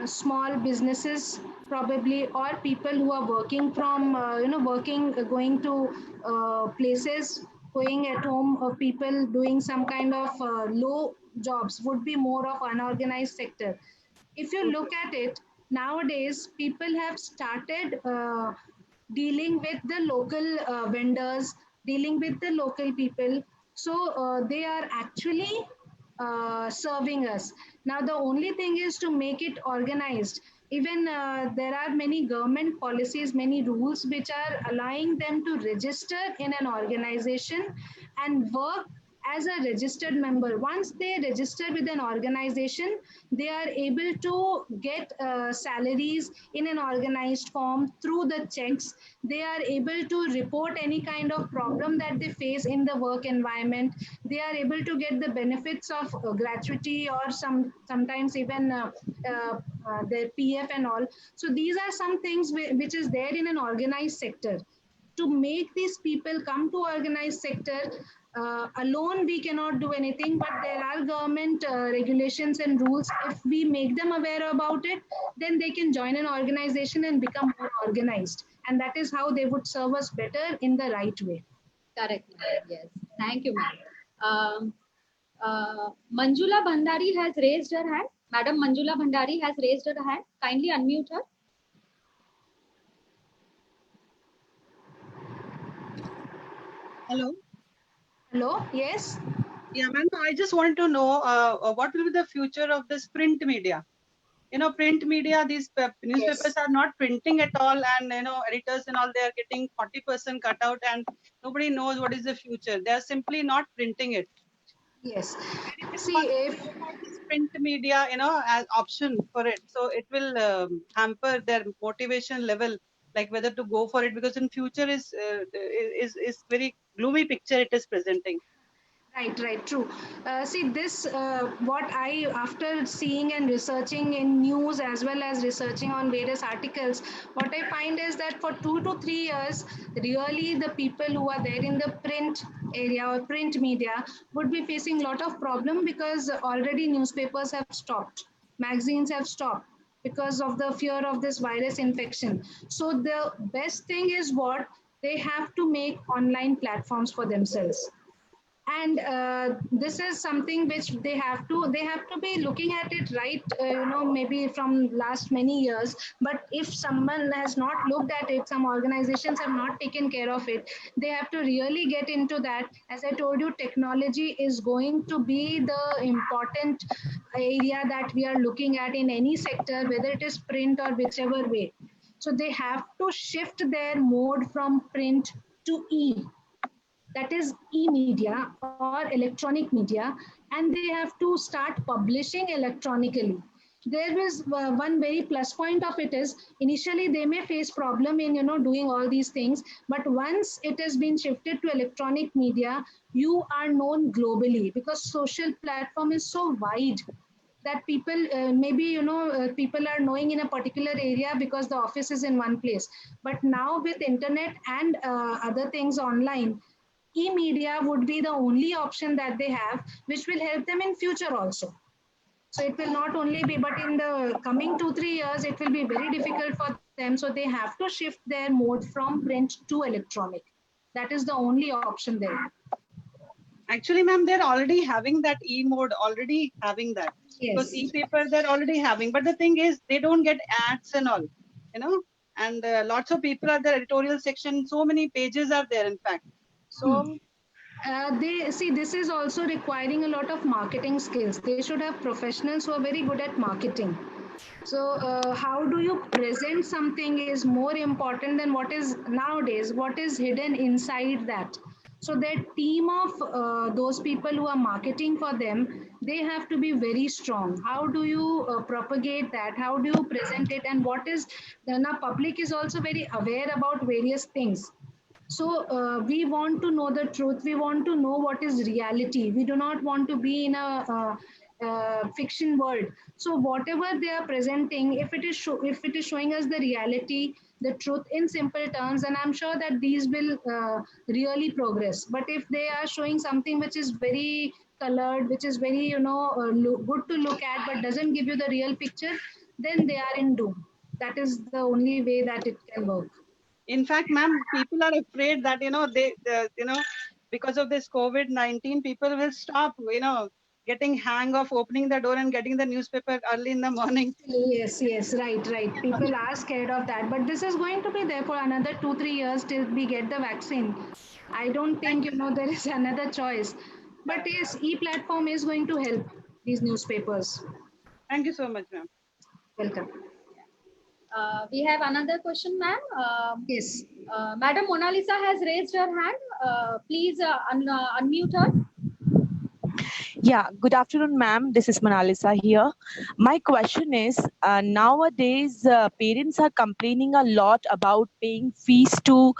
small businesses probably, or people who are working from, going to places, going at home, or people doing some kind of low jobs would be more of unorganized sector. If you look at it, nowadays people have started dealing with the local vendors, dealing with the local people. So they are actually serving us. Now, the only thing is to make it organized. Even there are many government policies, many rules which are allowing them to register in an organization and work as a registered member. Once they register with an organization, they are able to get salaries in an organized form through the checks. They are able to report any kind of problem that they face in the work environment. They are able to get the benefits of gratuity, or sometimes even their PF and all. So these are some things which is there in an organized sector. To make these people come to organized sector, alone we cannot do anything, but there are government regulations and rules. If we make them aware about it, then they can join an organization and become more organized, and that is how they would serve us better in the right way. Correct. Yes. Thank you, ma'am. Manjula Bhandari has raised her hand. Madam Manjula Bhandari has raised her hand. Kindly unmute her. Hello. Hello. Yes. Yeah, ma'am. I just wanted to know what will be the future of this print media. Print media, these newspapers are not printing at all, and editors and all, they are getting 40% cut out, and nobody knows what is the future. They are simply not printing it. Yes. See, if print media, as option for it, so it will hamper their motivation level, like whether to go for it, because in future is very gloomy picture it is presenting. Right, true. See, this, what I, after seeing and researching in news as well as researching on various articles, what I find is that for 2 to 3 years, really the people who are there in the print area or print media would be facing a lot of problem because already newspapers have stopped, magazines have stopped because of the fear of this virus infection. So the best thing is what they have to make online platforms for themselves, and this is something which they have to be looking at it, right, maybe from last many years. But if someone has not looked at it, some organizations have not taken care of it, they have to really get into that. As I told you, technology is going to be the important area that we are looking at in any sector, whether it is print or whichever way. So they have to shift their mode from print to that is e-media or electronic media, and they have to start publishing electronically. There is one very plus point of it is initially they may face problem in doing all these things, but once it has been shifted to electronic media, you are known globally because social platform is so wide that people maybe people are knowing in a particular area because the office is in one place. But now with internet and other things online, e-media would be the only option that they have, which will help them in future also. So it will not only be, but in the coming 2 3 years, it will be very difficult for them. So they have to shift their mode from print to electronic. That is the only option there. Actually, ma'am, they're already having that e-mode, already having that. Because Yes. e-paper, they're already having. But the thing is, they don't get ads and all, you know. And lots of people are there, editorial section. So many pages are there, in fact. So, They see, this is also requiring a lot of marketing skills. They should have professionals who are very good at marketing. So how do you present something is more important than what is nowadays, what is hidden inside that. So that team of those people who are marketing for them, they have to be very strong. How do you propagate that? How do you present it? And what is, now public is also very aware about various things. So we want to know the truth. We want to know what is reality. We do not want to be in a fiction world. So whatever they are presenting, if it is if it is showing us the reality, the truth in simple terms, then I'm sure that these will really progress. But if they are showing something which is very colored, which is very good to look at, but doesn't give you the real picture, then they are in doom. That is the only way that it can work. in fact, ma'am, people are afraid that, because of this COVID-19, people will stop, getting hang of opening the door and getting the newspaper early in the morning. Yes, right. People are scared of that, but this is going to be there for another 2 3 years till we get the vaccine. I don't think there is another choice. But yes, e-platform is going to help these newspapers. Thank you so much, ma'am. Welcome. We have another question, ma'am. Yes. Madam Mona Lisa has raised her hand. Please unmute her. Yeah, good afternoon, ma'am. This is Manalisa here. My question is nowadays, parents are complaining a lot about paying fees to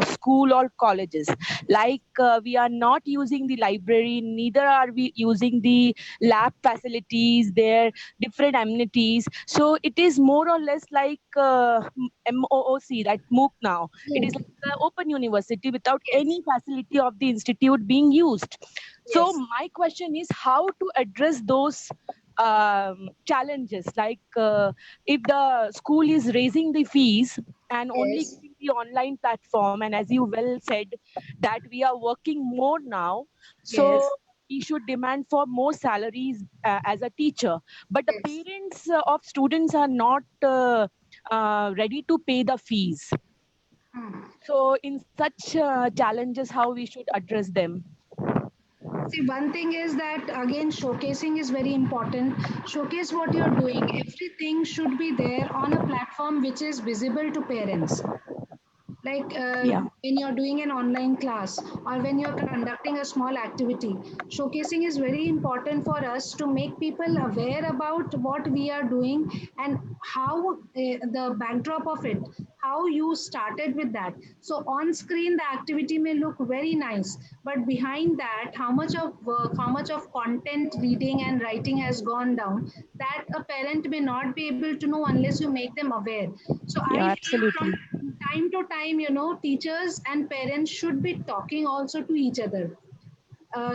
school or colleges. Like, we are not using the library, neither are we using the lab facilities, their different amenities. So, it is more or less like MOOC, right? MOOC now. It is like an open university without any facility of the institute being used. So my question is how to address those challenges, like if the school is raising the fees and only Yes. giving the online platform, and as you well said that we are working more now, so Yes. we should demand for more salaries as a teacher, but the Yes. parents of students are not ready to pay the fees. Hmm. So in such challenges, how we should address them? See, one thing is that again, showcasing is very important. Showcase what you're doing. Everything should be there on a platform which is visible to parents. Like Yeah. when you're doing an online class or when you're conducting a small activity, showcasing is very important for us to make people aware about what we are doing and how the backdrop of it, how you started with that. So on screen, the activity may look very nice, but behind that, how much of work, how much of content reading and writing has gone down, that a parent may not be able to know unless you make them aware. So Yeah, I feel absolutely. from time to time, you know, teachers and parents should be talking also to each other.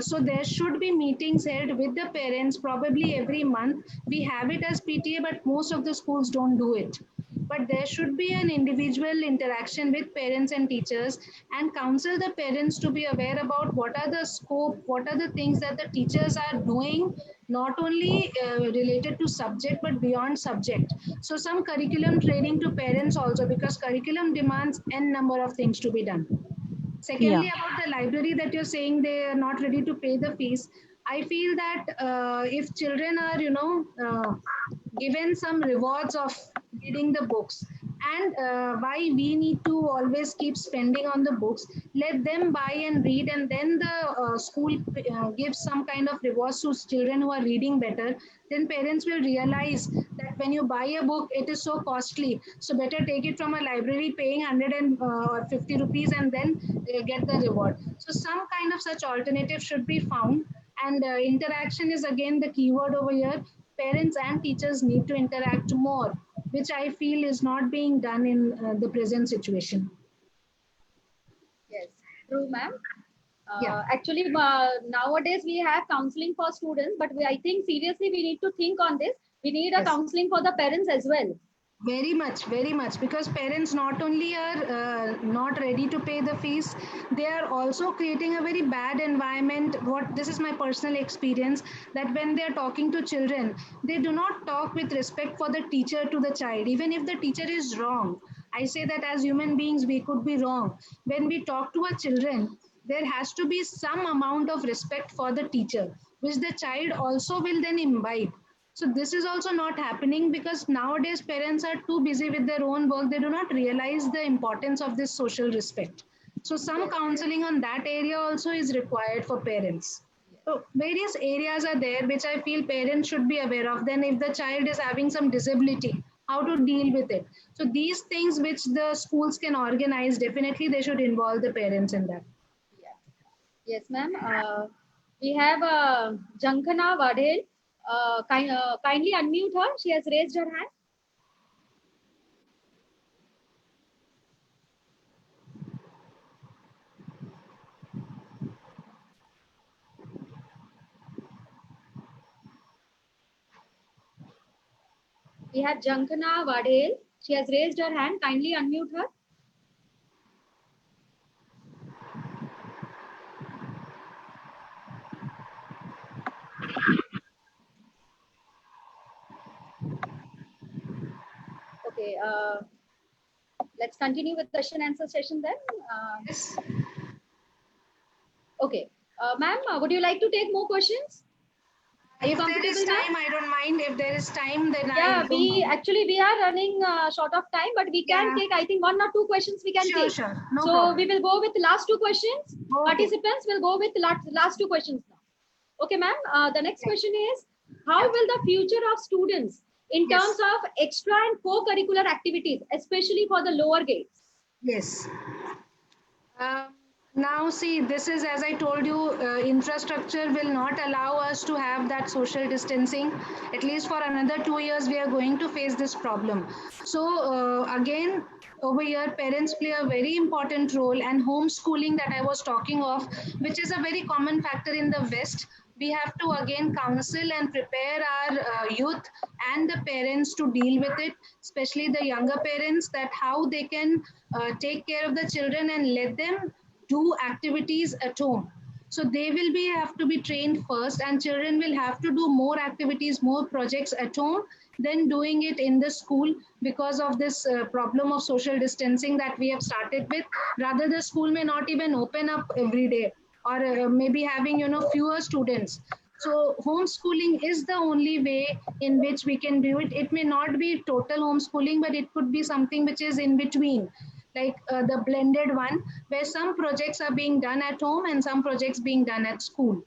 So there should be meetings held with the parents probably every month. We have it as PTA, but most of the schools don't do it. But there should be an individual interaction with parents and teachers and counsel the parents to be aware about what are the scope, what are the things that the teachers are doing, not only related to subject but beyond subject. So some curriculum training to parents also, because curriculum demands n number of things to be done. Yeah. Secondly, about the library that you're saying they are not ready to pay the fees, I feel that if children are, given some rewards of reading the books, and why we need to always keep spending on the books, let them buy and read, and then the school gives some kind of rewards to children who are reading better, then parents will realize that when you buy a book it is so costly, so better take it from a library paying 150 rupees and then get the reward. So some kind of such alternative should be found, and interaction is again the keyword over here. Parents and teachers need to interact more, which I feel is not being done in the present situation. Yes, true, ma'am. Yeah. Actually, nowadays we have counseling for students, but I think seriously we need to think on this. We need a Yes. counseling for the parents as well. Very much, because parents not only are not ready to pay the fees, they are also creating a very bad environment. What this is my personal experience, that when they are talking to children, they do not talk with respect for the teacher to the child, even if the teacher is wrong. I say that as human beings, we could be wrong. When we talk to our children, there has to be some amount of respect for the teacher, which the child also will then imbibe. So this is also not happening because nowadays parents are too busy with their own work. They do not realize the importance of this social respect. So some counseling on that area also is required for parents. So various areas are there which I feel parents should be aware of. Then if the child is having some disability, how to deal with it. So these things which the schools can organize, definitely they should involve the parents in that. Yeah. Yes, ma'am. We have Jankana Vadel. Kindly unmute her. She has raised her hand. We have Jankana Vadel. She has raised her hand. Kindly unmute her. Okay. Let's continue with question answer session then. Yes. Okay. Ma'am, would you like to take more questions? Are you If there is comfortable, ma'am? time, I don't mind. If there is time, then Yeah, I don't mind. we are running short of time, but we can Yeah. take, I think, 1 or 2 questions we can Sure, take. sure. No So problem. we will go with the last 2 questions. Okay. Participants will go with last 2 questions now. Okay, ma'am. The next question is, how Yeah. will the future of students in Yes. terms of extra and co-curricular activities, especially for the lower grades? Yes. Now, see, this is, as I told you, infrastructure will not allow us to have that social distancing. At least for another 2 years, we are going to face this problem. So, again, over here, parents play a very important role, and homeschooling that I was talking of, which is a very common factor in the West. We have to again counsel and prepare our youth and the parents to deal with it, especially the younger parents, that how they can take care of the children and let them do activities at home. So they will be have to be trained first, and children will have to do more activities, more projects at home than doing it in the school, because of this problem of social distancing that we have started with. Rather, the school may not even open up every day, or maybe having fewer students. So homeschooling is the only way in which we can do it. It may not be total homeschooling, but it could be something which is in between, like the blended one, where some projects are being done at home and some projects being done at school.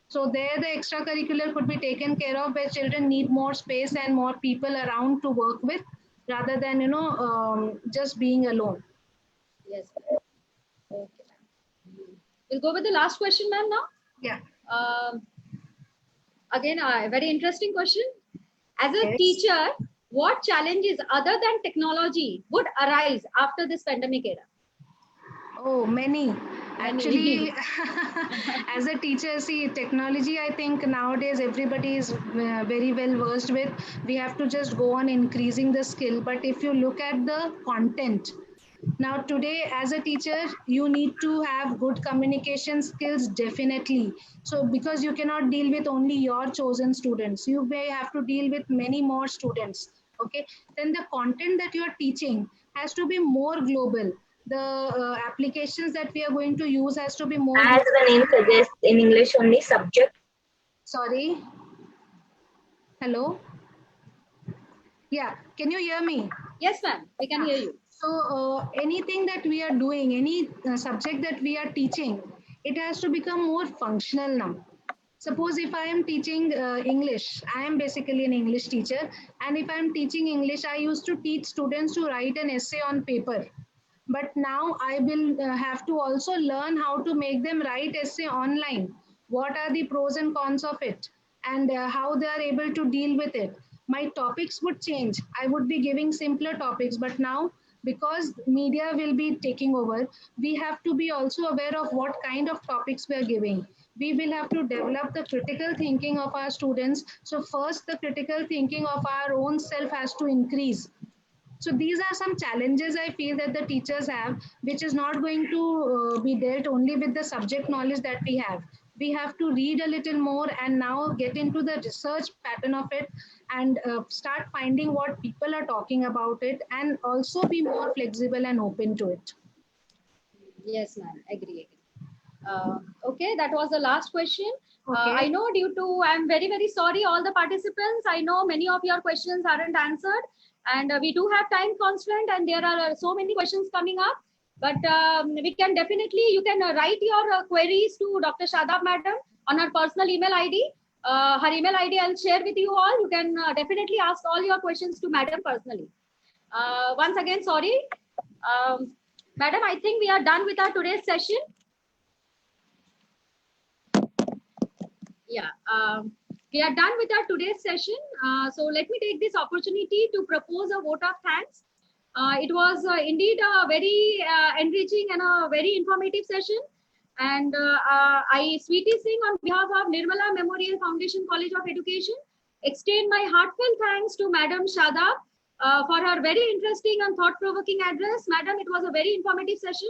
So there the extracurricular could be taken care of, where children need more space and more people around to work with. rather than, just being alone. Yes, ma'am. Okay, ma'am. We'll go with the last question, ma'am, now. Yeah. Again, a very interesting question. As a Yes. teacher, what challenges other than technology would arise after this pandemic era? Oh, many. Many. Actually, as a teacher, see, technology, I think nowadays everybody is very well versed with. We have to just go on increasing the skill. But if you look at the content, now today as a teacher, you need to have good communication skills, definitely. So because you cannot deal with only your chosen students, you may have to deal with many more students. Okay, then the content that you are teaching has to be more global. The applications that we are going to use has to be more As the name suggests, in English only, subject. Sorry, hello, yeah, can you hear me? Yes, ma'am. We can hear you. So anything that we are doing, any subject that we are teaching, it has to become more functional now. Suppose if I am teaching English, I am basically an English teacher, and if I am teaching English, I used to teach students to write an essay on paper. But now I will have to also learn how to make them write essay online. What are the pros and cons of it, and how they are able to deal with it. My topics would change. I would be giving simpler topics, but now because media will be taking over, we have to be also aware of what kind of topics we are giving. We will have to develop the critical thinking of our students. So first, the critical thinking of our own self has to increase. So these are some challenges I feel that the teachers have, which is not going to be dealt only with the subject knowledge that we have. We have to read a little more and now get into the research pattern of it, and start finding what people are talking about it, and also be more flexible and open to it. Yes, ma'am. Agree. Okay, that was the last question. Okay. I know I'm very, very sorry, all the participants. I know many of your questions aren't answered, and we do have time constraint, and there are so many questions coming up. But we can definitely, you can write your queries to Dr. Shadab madam on her personal email ID. Her email ID I'll share with you all. You can definitely ask all your questions to madam personally. Once again, sorry. Madam, I think we are done with our today's session. Yeah, we are done with our today's session. So let me take this opportunity to propose a vote of thanks. It was indeed a very enriching and a very informative session. And I, Sweetie Singh, on behalf of Nirmala Memorial Foundation College of Education, extend my heartfelt thanks to Madam Shadab for her very interesting and thought-provoking address. Madam, it was a very informative session.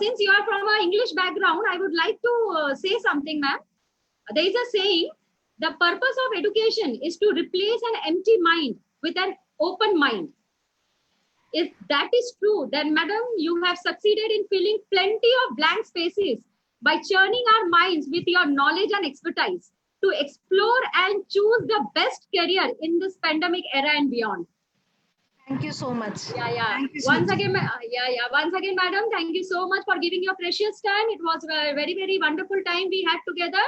Since you are from an English background, I would like to say something, ma'am. There is a saying, the purpose of education is to replace an empty mind with an open mind. If that is true, then madam, you have succeeded in filling plenty of blank spaces by churning our minds with your knowledge and expertise to explore and choose the best career in this pandemic era and beyond. Thank you so much. Yeah. Thank you, Once Sweetie. again, Once again, madam, thank you so much for giving your precious time. It was a very, very wonderful time we had together.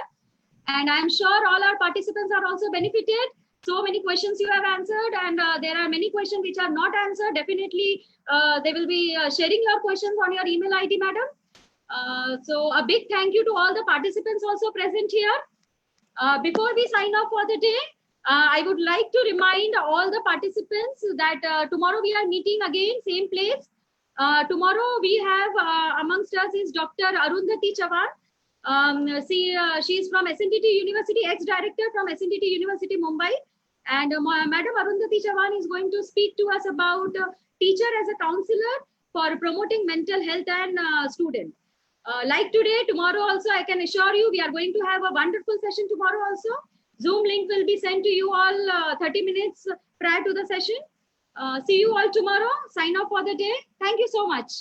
And I'm sure all our participants are also benefited. So many questions you have answered, and there are many questions which are not answered. Definitely, they will be sharing your questions on your email ID, madam. So a big thank you to all the participants also present here. Before we sign off for the day, I would like to remind all the participants that tomorrow we are meeting again, same place. Tomorrow we have amongst us is Dr. Arundhati Chavan. She is from SNTT University, ex-director from SNTT University, Mumbai. And Madam Arundhati Chavan is going to speak to us about teacher as a counselor for promoting mental health and student. Like today, tomorrow also, I can assure you, we are going to have a wonderful session tomorrow also. Zoom link will be sent to you all 30 minutes prior to the session. See you all tomorrow. Sign off for the day. Thank you so much.